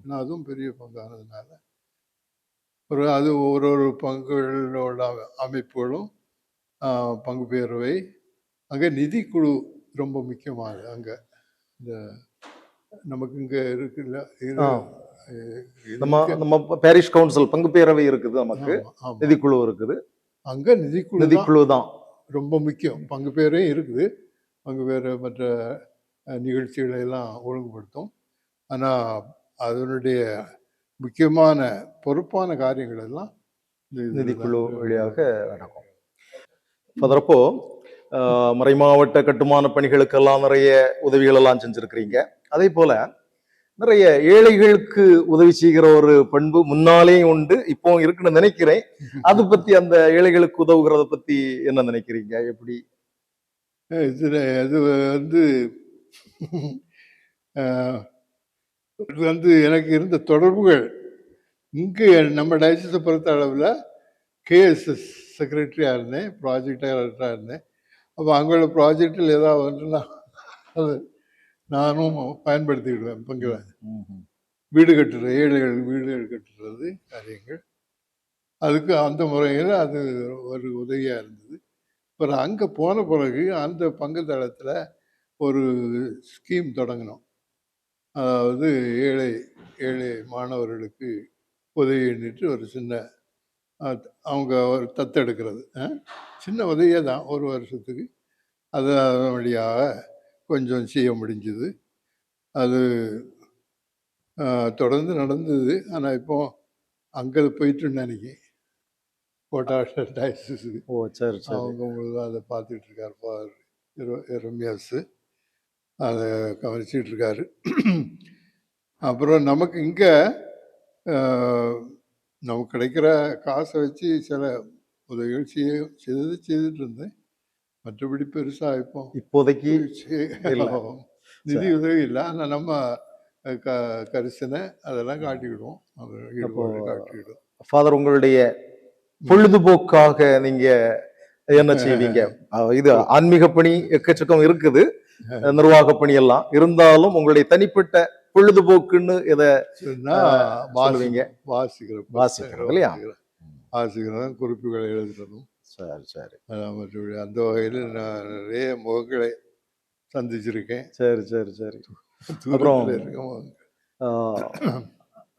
ஏன்னா அதுவும் பெரிய பங்கானதுனால அது ஒரு பங்குகளோட அமைப்புகளும் பங்கு பேரவை, அங்கே நிதிக்குழு ரொம்ப முக்கியமானது. அங்கே இந்த நமக்கு இங்கே இருக்குல்ல, நம்ம பாரிஷ் கவுன்சில் பங்கு பேரவை இருக்குது, நமக்கு நிதிக்குழு இருக்குது. அங்கே நிதிக்குழு தான் ரொம்ப முக்கியம். பங்கு பேரே இருக்குது. பங்கு பேர் மற்ற நிகழ்ச்சிகளை எல்லாம் ஒழுங்குபடுத்தும். ஆனால் அதனுடைய முக்கியமான பொறுப்பான காரியங்கள் எல்லாம் இந்த இதுல நிதிக்குழு தான் வழியாக நடக்கும். ஃபாதர், அப்போ மறைமாவட்ட கட்டுமான பணிகளுக்கெல்லாம் நிறைய உதவிகள் எல்லாம் செஞ்சிருக்கிறீங்க. அதே போல நிறைய ஏழைகளுக்கு உதவி செய்கிற ஒரு பண்பு முன்னாலேயும் உண்டு, இப்போ இருக்குன்னு நினைக்கிறேன். அது பத்தி, அந்த ஏழைகளுக்கு உதவுகிறத பத்தி என்ன நினைக்கிறீங்க? எப்படி? இதுல அது வந்து அஹ், இது வந்து எனக்கு இருந்த தொடர்புகள் இங்கே நம்ம டயசிஸை பொறுத்த அளவில் கேஎஸ்எஸ் செக்ரட்டரியாக இருந்தேன், ப்ராஜெக்ட் டைரக்டராக இருந்தேன். அப்போ அங்குள்ள ப்ராஜெக்டில் ஏதாவது ஒன்றுனா அது நானும் பயன்படுத்திக்கிடுவேன். பங்குவேன். வீடு கட்டுறது, ஏழைகள் வீடுகள் கட்டுறது காரியங்கள், அதுக்கு அந்த முறையில் அது ஒரு உதவியாக இருந்தது. அப்புறம் அங்கே போன பிறகு அந்த பங்கு தளத்தில் ஒரு ஸ்கீம் தொடங்கினோம். அதாவது ஏழை ஏழை மாணவர்களுக்கு உதவின்னுட்டு ஒரு சின்ன அவங்க ஒரு தத்தெடுக்கிறது, சின்ன உதவியே தான், ஒரு வருஷத்துக்கு. அது அதன் வழியாக கொஞ்சம் செய்ய முடிஞ்சுது. அது தொடர்ந்து நடந்தது. ஆனால் இப்போ அங்கே போயிட்டு நினைக்கிறேன் கோட்டா டயசிஸுக்கு. ஓ, சரி சரி. அவங்க முழுவதும் அதை பார்த்துட்டு இருக்கார் ஃபாதர் ரம்யாஸ், அதை கவனிச்சிட்டு இருக்காரு. அப்புறம் நமக்கு இங்கே நமக்கு கிடைக்கிற காசை வச்சு சில உதவிகள் செய்துட்டு இருந்தேன். மற்றபடி பெருசா இப்போதைக்கு இல்ல. நிதி உதவி இல்லை. ஆனால் நம்ம கரிசனை அதெல்லாம் காட்டிக்கிடுவோம், அது ஈடுபாடு காட்டிக்கிடுவோம். ஃபாதர், உங்களுடைய பொழுதுபோக்காக நீங்க என்ன செய்வீங்க? இது ஆன்மீக பணி எக்கச்சக்கம் இருக்குது, நிர்வாக பணி எல்லாம் இருந்தாலும் உங்களுடைய தனிப்பட்ட பொழுதுபோக்குன்னு எதை சொல்லுவீங்க? வாசிக்கிறது இல்லையா? வாசிக்கிறதும் குறிப்புகளை எழுதுறதும். சரி சரி. மற்றபடி அந்த வகையில் நான் நிறைய முகங்களை சந்திச்சிருக்கேன். சரி சரி சரி. அப்புறம்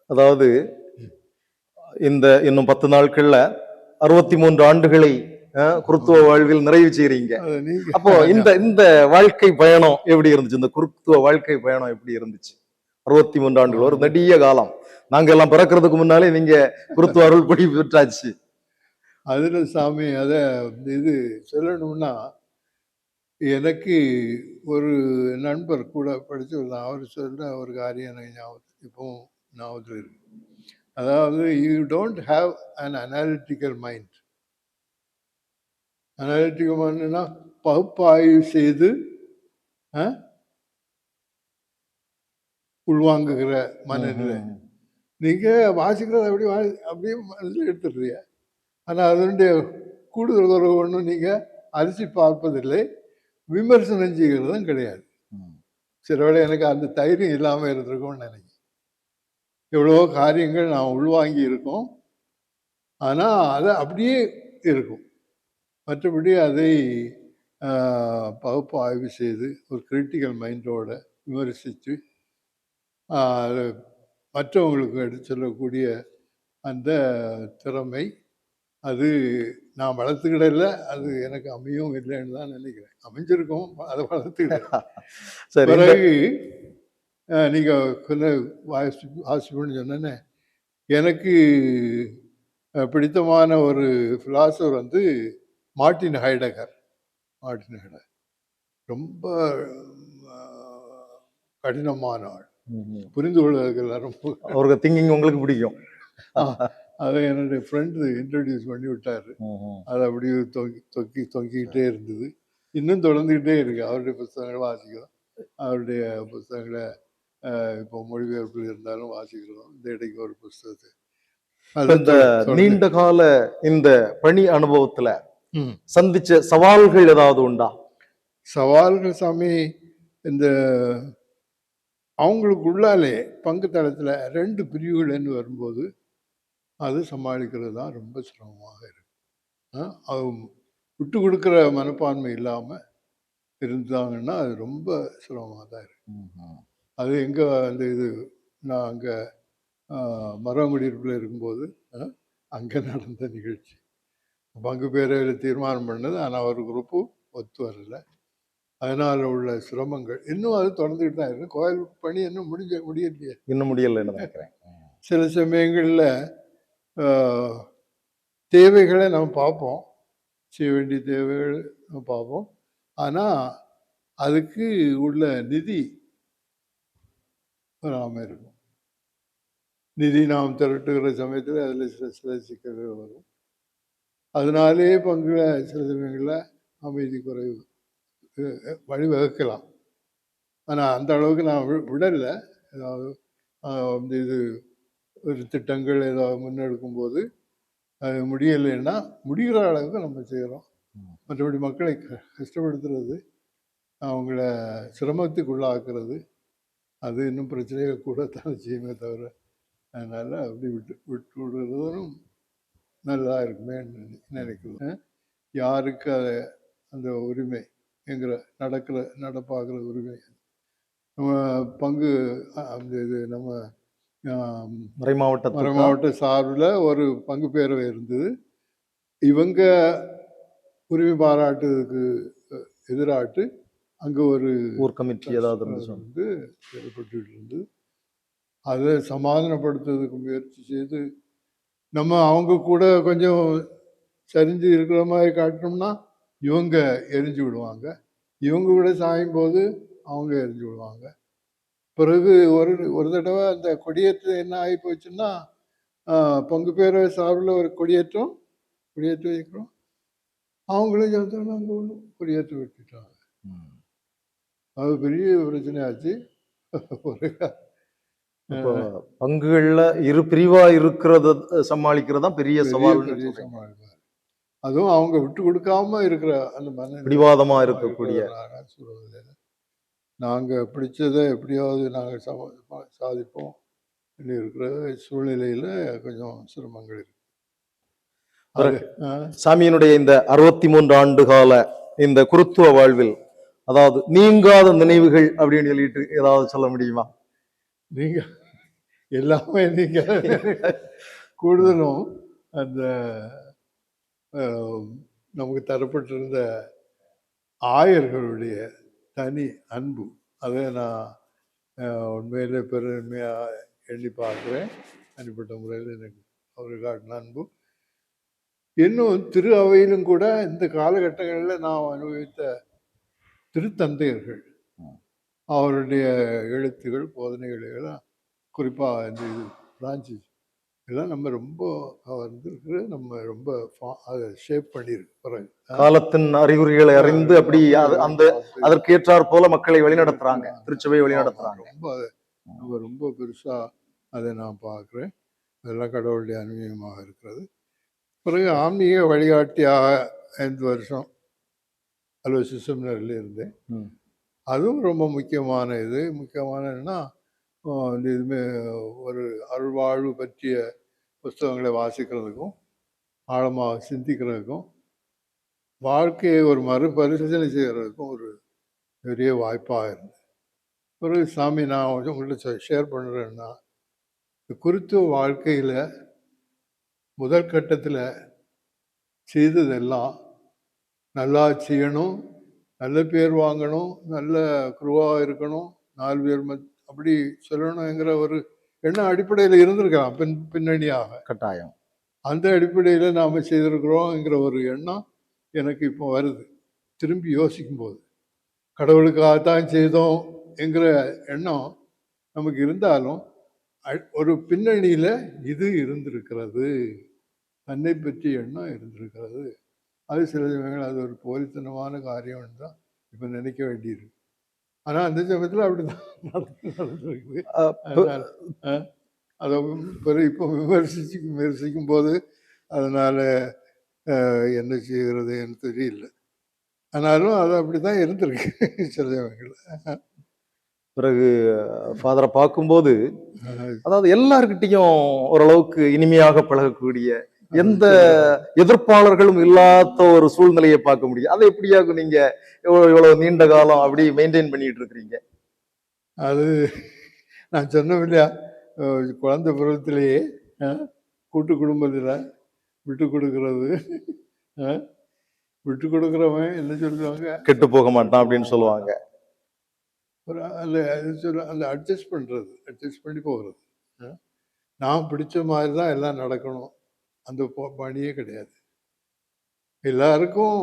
அதாவது இந்த இன்னும் 10 நாட்கள்ல 63 ஆண்டுகளை குருத்துவ வாழ்வில் நிறைவு செய்றீங்க. அப்போ இந்த இந்த வாழ்க்கை பயணம் எப்படி இருந்துச்சு? இந்த குருத்துவ வாழ்க்கை பயணம் எப்படி இருந்துச்சு? 63 ஆண்டுகள் ஒரு நெடிய காலம். நாங்க எல்லாம் பிறக்கிறதுக்கு முன்னாலே நீங்க குருத்துவ அருள் படி பெற்றாச்சு. அதுல சாமி, அதை இது சொல்லணும்னா, எனக்கு ஒரு நண்பர் கூட படிச்சவர், அவர் சொல்ற ஒரு காரியம் எனக்கு இப்பவும் ஞாபகத்தில் இருக்கு. அதாவது, you don't have an analytical mind. Analytical மைண்ட்னா பகுப்பாய்வு செய்து உள்வாங்குகிற மனநிலை. நீங்க வாசிக்கிறத அப்படியே மனதில் எடுத்துடுறீங்க. ஆனால் அதனுடைய கூடுதல் குறைவு ஒன்றும் நீங்கள் அரிசி பார்ப்பதில்லை, விமர்சனம் செய்கிறதும் கிடையாது. சில வேளை எனக்கு அந்த தைரியம் இல்லாமல் இருந்திருக்கும்னு நினைக்கிறேன். எவ்வளவோ காரியங்கள் நான் உள்வாங்கி இருக்கோம், ஆனால் அதை அப்படியே இருக்கும். மற்றபடி அதை பகுப்பு ஆய்வு செய்து ஒரு கிரிட்டிக்கல் மைண்டோட விமர்சித்து அது மற்றவங்களுக்கு எடுத்து சொல்லக்கூடிய அந்த திறமை, அது நான் வளர்த்துக்கிடல, அது எனக்கு அமையவும் இல்லைன்னு தான் நினைக்கிறேன். அமைஞ்சிருக்கும், அதை வளர்த்துக்கிட்ட பிறகு நீங்கள் கொஞ்சம் வாசிப்புன்னு சொன்னேன்னே, எனக்கு பிடித்தமான ஒரு பிலாசபர் வந்து மார்ட்டின் ஹைடகர். ரொம்ப கடினமான ஆள், புரிந்து கொள்வதற்கு ரொம்ப. அவருக்கு திங்கிங் உங்களுக்கு பிடிக்கும். அதை என்னுடைய ஃப்ரெண்டு இன்ட்ரடியூஸ் பண்ணி விட்டாரு. அது அப்படியே தொங்கிக்கிட்டே இருந்தது, இன்னும் தொடர்ந்துக்கிட்டே இருக்கு. அவருடைய புத்தகங்களை வாசிக்கிறோம், அவருடைய புத்தகங்களை இப்போ மொழிபெயர்ப்பில் இருந்தாலும் வாசிக்கிறோம். இந்த இடைக்கு ஒரு புத்தகத்தை. இந்த நீண்ட கால இந்த பணி அனுபவத்துல சந்திச்ச சவால்கள் ஏதாவது உண்டா? சவால்கள் சாமி, இந்த அவங்களுக்கு உள்ளாலே பங்கு தளத்துல 2 பிரிவுகள்னு வரும்போது அது சமாளிக்கிறது தான் ரொம்ப சிரமமாக இருக்கு. அது விட்டு கொடுக்குற மனப்பான்மை இல்லாமல் இருந்தாங்கன்னா அது ரொம்ப சிரமமாக தான் இருக்கு. அது எங்கே அந்த இது, நான் அங்கே மரங்குடியிருப்பில் இருக்கும்போது அங்கே நடந்த நிகழ்ச்சி. பங்கு பேரையில் தீர்மானம் பண்ணது, ஆனால் ஒரு குரூப்பு ஒத்து வரல. அதனால உள்ள சிரமங்கள் இன்னும் அது தொடர்ந்துக்கிட்டு தான் இருக்கு. கோயில் பணி இன்னும் முடியலையே. இன்னும் முடியலைன்னு நினைக்கிறேன். சில சமயங்களில் தேவைகளை நம்ம பார்ப்போம், செய்ய வேண்டிய தேவைகள் நம்ம பார்ப்போம். ஆனால் அதுக்கு உள்ள நிதி வராமல் இருக்கும். நிதி நாம் திரட்டுகிற சமயத்தில் அதில் சில சிக்கல்கள் வரும். அதனாலே சில சமயங்களில் அமைதி குறைவு வழிவகுக்கலாம். ஆனால் அந்த அளவுக்கு நான் விடலை. ஏதாவது இது ஒரு திட்டங்கள் ஏதாவது முன்னெடுக்கும் போது அது முடியலைன்னா முடிகிற அளவுக்கு நம்ம செய்கிறோம். மற்றபடி மக்களை கஷ்டப்படுத்துறது, அவங்கள சிரமத்துக்கு உள்ளாக்குறது, அது இன்னும் பிரச்சனையை கூடத்தான் செய்யுமே தவிர, அதனால் அப்படி விட்டு விடுறதும் நல்லா இருக்குமே நினைக்கிறேன். யாருக்கு அந்த உரிமை நடப்பாகிற உரிமை நம்ம பங்கு அந்த இது நம்ம மறைமாவட்ட சார்பில் ஒரு பங்கு பேரவை இருந்தது. இவங்க உரிமை பாராட்டுறதுக்கு எதிராட்டு அங்கே ஒரு ஊர் கமிட்டி ஏதாவது வந்து செயல்பட்டு இருந்தது. அதை சமாதானப்படுத்துறதுக்கு முயற்சி செய்து நம்ம அவங்க கூட கொஞ்சம் சரிஞ்சு இருக்கிற மாதிரி காட்டினோம்னா இவங்க எரிஞ்சு விடுவாங்க, இவங்க கூட சாயும் போது அவங்க எரிஞ்சு விடுவாங்க. பிறகு ஒரு தடவை அந்த கொடியேற்றம் என்ன ஆகி போச்சுன்னா, பங்கு பேரவை சார்பில் ஒரு கொடியேற்றம் வைக்கிறோம், அவங்களும் சேர்த்து அங்கே ஒன்று கொடியேற்றம் விட்டுட்டாங்க. அது பெரிய பிரச்சனையாச்சு. பங்குகள்ல இரு பிரிவா இருக்கிறத சமாளிக்கிறதா பெரிய சவால். அதுவும் அவங்க விட்டு கொடுக்காம இருக்கிற அந்த பிடிவாதமா இருக்கக்கூடிய சூழ்நிலை, நாங்க பிடிச்சதை எப்படியாவது நாங்கள் சாதிப்போம் இருக்கிற சூழ்நிலையில கொஞ்சம் சிரமங்கள் இருக்கு. சாமியினுடைய இந்த 63 ஆண்டு கால இந்த குருத்துவ வாழ்வில், அதாவது நீங்காத நினைவுகள் அப்படின்னு சொல்லிட்டு ஏதாவது சொல்ல முடியுமா? நீங்க எல்லாமே நீங்க கூடுதலும் அந்த நமக்கு தரப்பட்டிருந்த ஆயர்களுடைய தனி அன்பு, அதை நான் உண்மையிலே பெருமையாக எண்ணி பார்க்குறேன். தனிப்பட்ட முறையில் எனக்கு அவர் காட்டின அன்பு இன்னும் திரு அவையிலும் கூட இந்த காலகட்டங்களில் நாம் அனுபவித்த திருத்தந்தையர்கள், அவருடைய எழுத்துகள் போதனைகள் எல்லாம் குறிப்பாக இந்த இது பிரான்சிஸ் இதெல்லாம் நம்ம ரொம்ப கவர்ந்துருக்கு, நம்ம ரொம்ப அதை ஷேப் பண்ணியிருக்கு. பிறகு காலத்தின் அறிகுறிகளை அறிந்து அப்படி அந்த அதற்கு ஏற்றாற் போல மக்களை வழிநடத்துறாங்க, திருச்சபையை வழிநடத்துறாங்க. ரொம்ப பெருசா அதை நான் பார்க்குறேன். அதெல்லாம் கடவுளுடைய அனுபவமாக இருக்கிறது. பிறகு ஆன்மீக வழிகாட்டியாக 5 வருஷம் அலோசிஸ் செமினாரில் இருந்தேன். அதுவும் ரொம்ப முக்கியமானதுன்னா இதுமே ஒரு அருள்வாழ்வு பற்றிய புஸ்தகங்களை வாசிக்கிறதுக்கும் ஆழமாக சிந்திக்கிறதுக்கும் வாழ்க்கையை ஒரு மறுபரிசீலனை செய்கிறதுக்கும் ஒரு பெரிய வாய்ப்பாக இருந்தது. பிறகு சாமி நான் உங்கள்கிட்ட ஷேர் பண்ணுறேன்னா, குருத்துவ வாழ்க்கையில் முதல் கட்டத்தில் செய்ததெல்லாம் நல்லா செய்யணும், நல்ல பேர் வாங்கணும், நல்ல குருவாக இருக்கணும், 4 பேர் அப்படி சொல்லணுங்கிற ஒரு எண்ணம் அடிப்படையில் இருந்திருக்கலாம் பின்னணியாக. கட்டாயம் அந்த அடிப்படையில் நாம் செய்திருக்கிறோங்கிற ஒரு எண்ணம் எனக்கு இப்போ வருது. திரும்பி யோசிக்கும் போது கடவுளுக்காகத்தான் செய்தோம் என்கிற எண்ணம் நமக்கு இருந்தாலும் ஒரு பின்னணியில் இது இருந்திருக்கிறது, தன்னை பற்றிய எண்ணம் இருந்திருக்கிறது. அது சில சமயங்கள் அது ஒரு போலித்தனமான காரியம்னு தான் இப்போ நினைக்க வேண்டியிருக்கு. ஆனால் அந்த சமயத்தில் அப்படிதான் நடந்திருக்குது. அதை இப்போ விமர்சிக்கும் போது அதனால என்ன செய்கிறது எனக்கு தெரியல. ஆனாலும் அது அப்படிதான் இருந்திருக்கு சில சமயங்கள். பிறகு ஃபாதரை பார்க்கும்போது, அதாவது எல்லார்கிட்டையும் ஓரளவுக்கு இனிமையாக பழகக்கூடிய, எந்த எதிர்ப்பாளர்களும் இல்லாத ஒரு சூழ்நிலையை பார்க்க முடியும். அதை எப்படியாக நீங்க இவ்வளவு நீண்ட காலம் அப்படி மெயின்டைன் பண்ணிட்டு இருக்கிறீங்க? அது நான் சொன்னேன் இல்லையா, குழந்தை பருவத்திலேயே கூட்டு குடும்பத்தில் விட்டு கொடுக்கறது, விட்டு கொடுக்குறவன் என்ன சொல்லுவாங்க, கெட்டு போக மாட்டான் அப்படின்னு சொல்லுவாங்க. ஒரு அந்த அந்த அட்ஜஸ்ட் பண்ணி போகிறது. நான் பிடிச்ச மாதிரி தான் எல்லாம் நடக்கணும், அந்த பணியே கிடையாது. எல்லாருக்கும்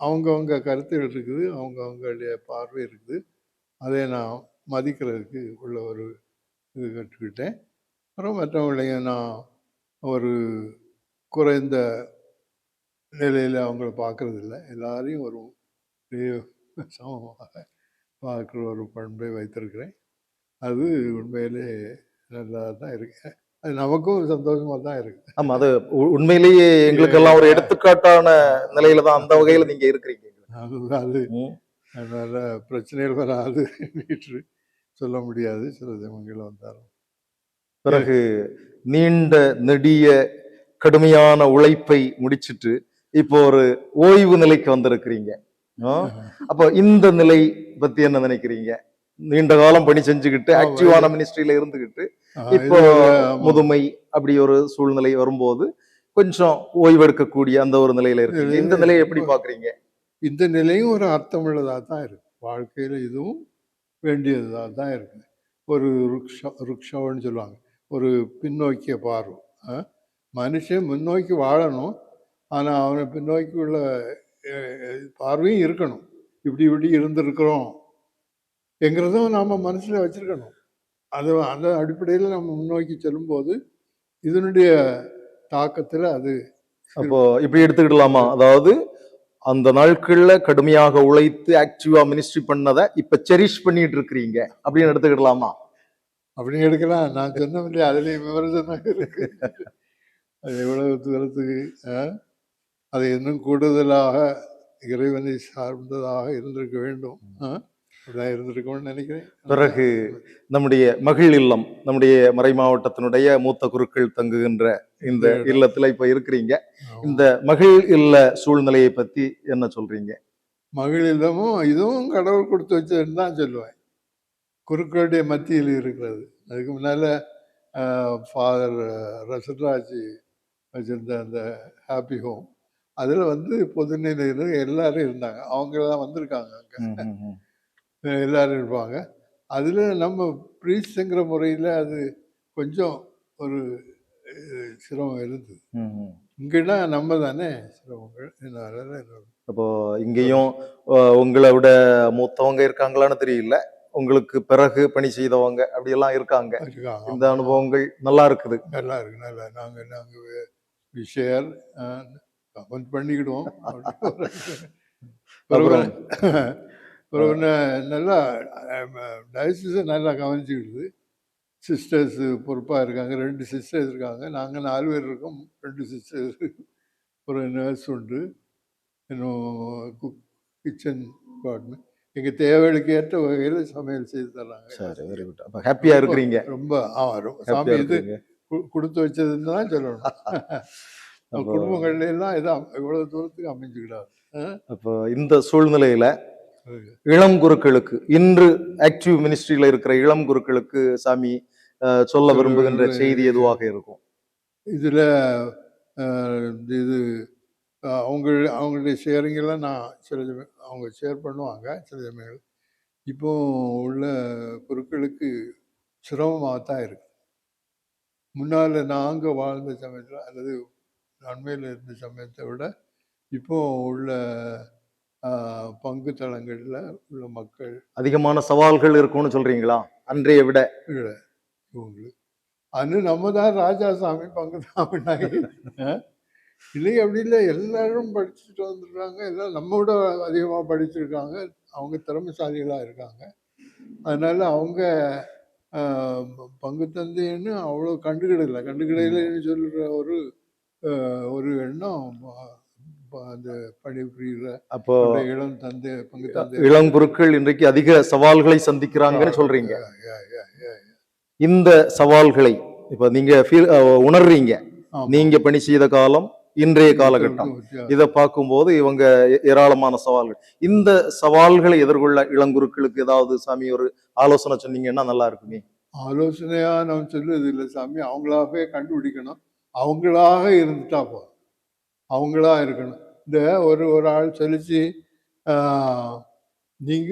அவங்கவுங்க கருத்துகள் இருக்குது, அவங்கவுங்களுடைய பார்வை இருக்குது. அதை நான் மதிக்கிறதுக்கு உள்ள ஒரு இது கற்றுக்கிட்டேன். அப்புறம் மற்றவங்களையும் நான் ஒரு குறைந்த நிலையில் அவங்கள பார்க்கறது இல்லை. எல்லாரையும் ஒரு சமமாக பார்க்குற ஒரு பண்பை வைத்திருக்கிறேன். அது உண்மையிலே நல்லா தான் இருக்கு. அது நமக்கும் சந்தோஷமா தான் இருக்கு. ஆமா, அது உண்மையிலேயே எங்களுக்கெல்லாம் ஒரு எடுத்துக்காட்டான நிலையில தான் அந்த வகையில நீங்க இருக்கிறீங்க. அது அதனால பிரச்சனைகள் வராது என்று சொல்ல முடியாது. சில சமயங்கள் வந்தாலும். பிறகு நீண்ட நெடிய கடுமையான உழைப்பை முடிச்சிட்டு இப்போ ஒரு ஓய்வு நிலைக்கு வந்திருக்கிறீங்க. அப்போ இந்த நிலை பத்தி என்ன நினைக்கிறீங்க? நீண்ட காலம் பணி செஞ்சுக்கிட்டு ஆக்டிவான மினிஸ்ட்ரியில இருந்துகிட்டு இப்போ முதுமை அப்படி ஒரு சூழ்நிலை வரும்போது கொஞ்சம் ஓய்வெடுக்கக்கூடிய அந்த ஒரு நிலையில இருக்கு. இந்த நிலையை எப்படி பாக்குறீங்க? இந்த நிலையும் ஒரு அர்த்தமுள்ளதாக தான் இருக்கு. வாழ்க்கையில இதுவும் வேண்டியதாக தான் இருக்கு. ஒரு ருக்ஷான்னு சொல்லுவாங்க, ஒரு பின்னோக்கிய பார்வை. மனுஷன் முன்னோக்கி வாழணும், ஆனா அவனை பின்னோக்கி உள்ள பார்வையும் இருக்கணும். இப்படி இருந்திருக்கிறோம் என்கிறதும் நாம மனசுல வச்சிருக்கணும். அது அந்த அடிப்படையில் நம்ம முன்னோக்கி செல்லும்போது இதனுடைய தாக்கத்துல அது அப்போ இப்படி எடுத்துக்கிடலாமா? அதாவது அந்த நாட்கள்ல கடுமையாக உழைத்து ஆக்டிவா மினிஸ்ட்ரி பண்ணதை இப்ப செரிஷ் பண்ணிட்டு இருக்கிறீங்க அப்படின்னு எடுத்துக்கிடலாமா? அப்படின்னு எடுக்கலாம். நான் சொன்ன இல்லையா, அதுலயும் விமர்சனம் இருக்கு. அது எவ்வளவு தூரத்துக்கு அது இன்னும் கூடுதலாக இறைவனை சார்ந்ததாக இருந்திருக்க வேண்டும். அப்படிதான் இருந்திருக்கும்னு நினைக்கிறேன். பிறகு நம்முடைய மகிழ் இல்லம், நம்முடைய மறை மாவட்டத்தினுடைய மூத்த குருக்கள் தங்குகின்ற இந்த இல்லத்துல இப்ப இருக்கிறீங்க. இந்த மகிழ் இல்ல சூழ்நிலையை பத்தி என்ன சொல்றீங்க? மகிழ் இல்லமும் இதுவும் கடவுள் கொடுத்து வச்சதுன்னு தான் சொல்லுவேன். குருக்களுடைய மத்தியில் இருக்கிறது. அதுக்கு முன்னால ஃபாதர் ரசராஜ் வச்சிருந்த அந்த ஹாப்பி ஹோம், அதுல பொதுநிலையினர் எல்லாரும் இருந்தாங்க. அவங்கெல்லாம் வந்திருக்காங்க அங்க. எல்லாரும் இருப்பாங்க. அதுல நம்ம ப்ரீஸ்ட்ங்கிற முறையில அது கொஞ்சம் ஒரு சிரமம் இருந்தது. இங்கன்னா நம்ம தானே சிரமங்கள். அப்போ இங்கேயும் உங்களை விட மூத்தவங்க இருக்காங்களான்னு தெரியல, உங்களுக்கு பிறகு பணி செய்தவங்க அப்படி எல்லாம் இருக்காங்க. இந்த அனுபவங்கள் நல்லா இருக்குது. நல்லா இருக்கு. நல்லா நாங்க ஷேர் பண்ணிக்கிடுவோம். நல்லா டயசிஸை நல்லா கவனிச்சுக்கிடுது. சிஸ்டர்ஸ் பொறுப்பாக இருக்காங்க. 2 சிஸ்டர்ஸ் இருக்காங்க. நாங்கள் 4 பேர் இருக்கோம். 2 சிஸ்டர்ஸ், ஒரு நர்ஸ் உண்டு, இன்னும் கிச்சன் டிபார்ட்மெண்ட். எங்கள் தேவைகளுக்கு ஏற்ற வகையில் சமையல் செய்து தர்றாங்க. சரி, வெரி குட். அப்போ ஹாப்பியா இருக்கிறீங்க. ரொம்ப சாமி இது கொடுத்து வச்சதுன்னு தான் சொல்லணும். குடும்பங்கள்ல எல்லாம் இவ்வளவு தூரத்துக்கு அமைஞ்சுக்கிடாது. அப்போ இந்த சூழ்நிலையில இளம் குருக்களுக்கு, இன்று ஆக்டிவ் மினிஸ்ட்ரியில இருக்கிற இளம் குருக்களுக்கு சாமி சொல்ல விரும்புகின்ற செய்தி எதுவாக இருக்கும்? இதுல இது அவங்களுடைய ஷேரிங்கெல்லாம் நான் சில அவங்க ஷேர் பண்ணுவாங்க. சில சமயங்கள் இப்போ உள்ள குருக்களுக்கு சிரமமாக தான் இருக்கு. முன்னால நாங்கள் வாழ்ந்த சமயத்தில் அல்லது நன்மையில் இருந்த சமயத்தை விட இப்போ உள்ள பங்கு தளங்கள்ல உள்ள மக்கள் அதிகமான சவால்கள் இருக்கும்னு சொல்றீங்களா? அன்றைய விட இவங்களுக்கு அது நம்ம தான் ராஜாசாமி பங்கு தான் இல்லை, அப்படி இல்லை. எல்லாரும் படிச்சுட்டு வந்துருக்காங்க. எல்லாம் நம்ம விட அதிகமாக படிச்சிருக்காங்க. அவங்க திறமைசாலிகளாக இருக்காங்க. அதனால அவங்க பங்கு தந்தைன்னு அவ்வளோ கண்டுக்கிடலைன்னு சொல்ற ஒரு எண்ணம் அந்த பணிபுரிகிற அப்போ இளம் தந்தை பங்கு தந்தை இளம் குருக்கள் இன்றைக்கு அதிக சவால்களை சந்திக்கிறாங்கன்னு சொல்றீங்க. இந்த சவால்களை இப்ப நீங்க உணர்றீங்க. நீங்க பணி செய்த காலம், இன்றைய காலகட்டம், இதை பார்க்கும்போது இவங்க ஏராளமான சவால்கள். இந்த சவால்களை எதிர்கொள்ள இளங்குருக்களுக்கு ஏதாவது சாமி ஒரு ஆலோசனை சொன்னீங்கன்னா நல்லா இருக்குமே. ஆலோசனையா நம்ம சொல்லுறது இல்லை சாமி. அவங்களாவே கண்டுபிடிக்கணும். அவங்களாக இருந்துட்டா போதும். அவங்களா இருக்கணும். இந்த ஒரு ஒரு ஆள் சொல்லிச்சு, நீங்க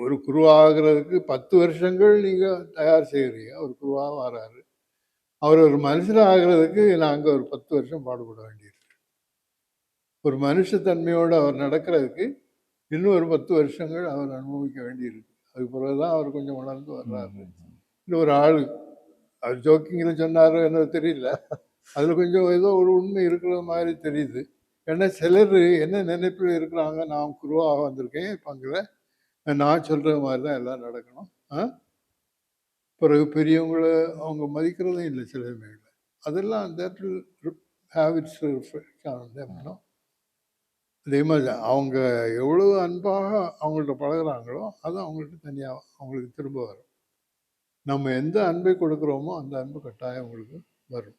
ஒரு குருவாகிறதுக்கு 10 வருஷங்கள் நீங்க தயார் செய்கிறீங்க. ஒரு குருவா வராரு. அவர் ஒரு மனுஷன் ஆகிறதுக்கு நாங்க ஒரு 10 வருஷம் பாடுபட வேண்டியிருக்கு. ஒரு மனுஷத்தன்மையோடு அவர் நடக்கிறதுக்கு இன்னும் ஒரு 10 வருஷங்கள் அவர் அனுபவிக்க வேண்டியிருக்கு. அதுக்கு பிறகுதான் அவர் கொஞ்சம் உணர்ந்து வர்றாரு. இல்லை ஒரு ஆள் அவர் ஜோக்கிங்கில் சொன்னாரோ என்னவோ தெரியல, அதுல கொஞ்சம் ஏதோ ஒரு உண்மை இருக்கிற மாதிரி தெரியுது. ஏன்னா சிலர் என்ன நினைப்பில் இருக்கிறாங்க, நான் குருவாக வந்திருக்கேன் பங்குல, நான் சொல்ற மாதிரி தான் எல்லாம் நடக்கணும். பிறகு பெரியவங்களை அவங்க மதிக்கிறதும் இல்லை சில சமயங்கள். அதெல்லாம் that will have its effect on them, you know. அதே மாதிரி அவங்க எவ்வளவு அன்பாக அவங்கள்ட்ட பழகுறாங்களோ அது அவங்கள்ட்ட தனியாக அவங்களுக்கு திரும்ப வரும். நம்ம எந்த அன்பை கொடுக்குறோமோ அந்த அன்பு கட்டாயம் அவங்களுக்கு வரும்.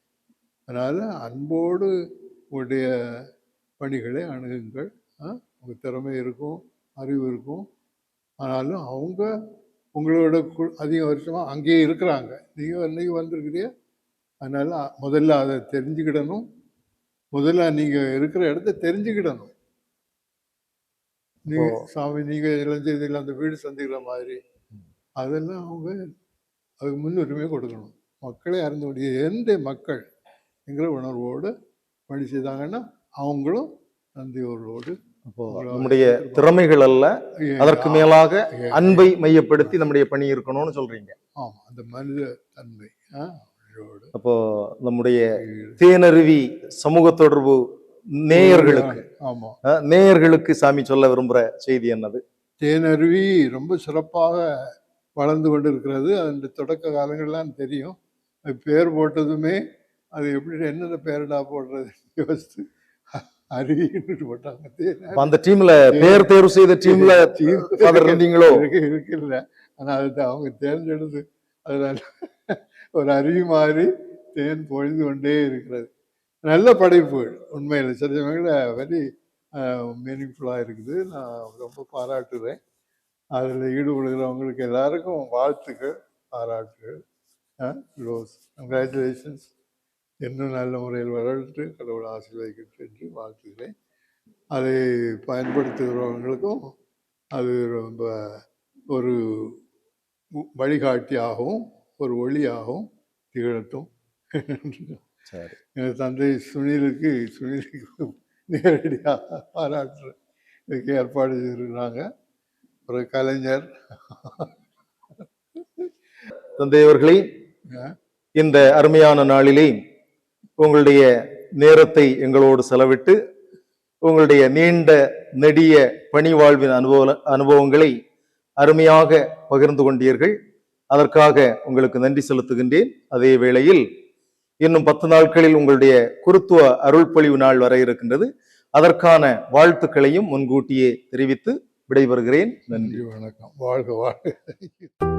அதனால அன்போடு உங்களுடைய பணிகளை அணுகுங்கள். உங்கள் திறமை இருக்கும், அறிவு இருக்கும். ஆனாலும் அவங்க உங்களோட அதிக வருஷமாக அங்கேயே இருக்கிறாங்க. நீங்கள் இன்னைக்கு வந்திருக்கிறீங்க. அதனால முதல்ல அதை தெரிஞ்சுக்கிடணும். முதல்ல நீங்கள் இருக்கிற இடத்த தெரிஞ்சுக்கிடணும். சாமி நீங்கள் இளஞ்செய்தியில் அந்த வீடு சந்திக்கிற மாதிரி அதெல்லாம் அவங்க அதுக்கு முன்னுரிமை கொடுக்கணும். மக்களை அறிந்து முடிய எந்த மக்கள் என்கிற உணர்வோடு பணி செய்தாங்கன்னா அவங்களும் தந்தையோரோடு நம்முடைய திறமைகள் அல்ல, அதற்கு மேலாக அன்பை மையப்படுத்தி நம்முடைய பணி இருக்கணும்னு சொல்றீங்க. ஆமா, அந்த மனித தன்மை. அப்போ நம்முடைய தேனருவி சமூக தொடர்பு நேயர்களுக்கு சாமி சொல்ல விரும்புற செய்தி என்னது? தேனருவி ரொம்ப சிறப்பாக வளர்ந்து கொண்டு இருக்கிறது. அந்த தொடக்க காலங்கள்லாம் தெரியும். அது பேர் போட்டதுமே அது எப்படி என்னென்ன பேரடா போடுறது யோசித்து அருவின்னு போட்டாங்க. அந்த டீம்ல பேர் தேர்வு செய்த டீம்ல இருந்தீங்களோ? இருக்குல்ல, ஆனா அது அவங்க தேர்ந்தெடுத்து அதனால ஒரு அருவி மாதிரி தேன் பொழிந்து கொண்டே இருக்கிறது. நல்ல படைப்புகள் உண்மையில் சில சமயங்களில் வெரி மீனிங்ஃபுல்லாக இருக்குது. நான் ரொம்ப பாராட்டுறேன். அதில் ஈடுபடுகிறவங்களுக்கு எல்லாருக்கும் வாழ்த்துக்கள், பாராட்டுகள். கங்க்ராச்சுலேஷன்ஸ். இன்னும் நல்ல முறையில் வளர்த்து கடவுள் ஆசீர்வதிக்கட்டும் என்று வாழ்த்துக்கிறேன். அதை பயன்படுத்துகிறவங்களுக்கும் அது ரொம்ப ஒரு வழிகாட்டியாகவும் ஒரு ஒளியாகவும் திகழட்டும். என் தந்தை சுனிலுக்கு நேரடியாக பாராட்டு இதுக்கு ஏற்பாடு செய்திருக்கிறாங்க. ஒரு கலைஞர். தந்தையவர்களே, இந்த அருமையான நாளிலே உங்களுடைய நேரத்தை எங்களோடு செலவிட்டு உங்களுடைய நீண்ட நெடிய பணி வாழ்வின் அனுபவங்களை அருமையாக பகிர்ந்து கொண்டீர்கள். அதற்காக உங்களுக்கு நன்றி செலுத்துகின்றேன். அதே வேளையில் இன்னும் 10 நாட்களில் உங்களுடைய குருத்துவ அருள்பொழிவு நாள் வர இருக்கின்றது. அதற்கான வாழ்த்துக்களையும் முன்கூட்டியே தெரிவித்து விடைபெறுகிறேன். நன்றி, வணக்கம். வாழ்க வாழ்க.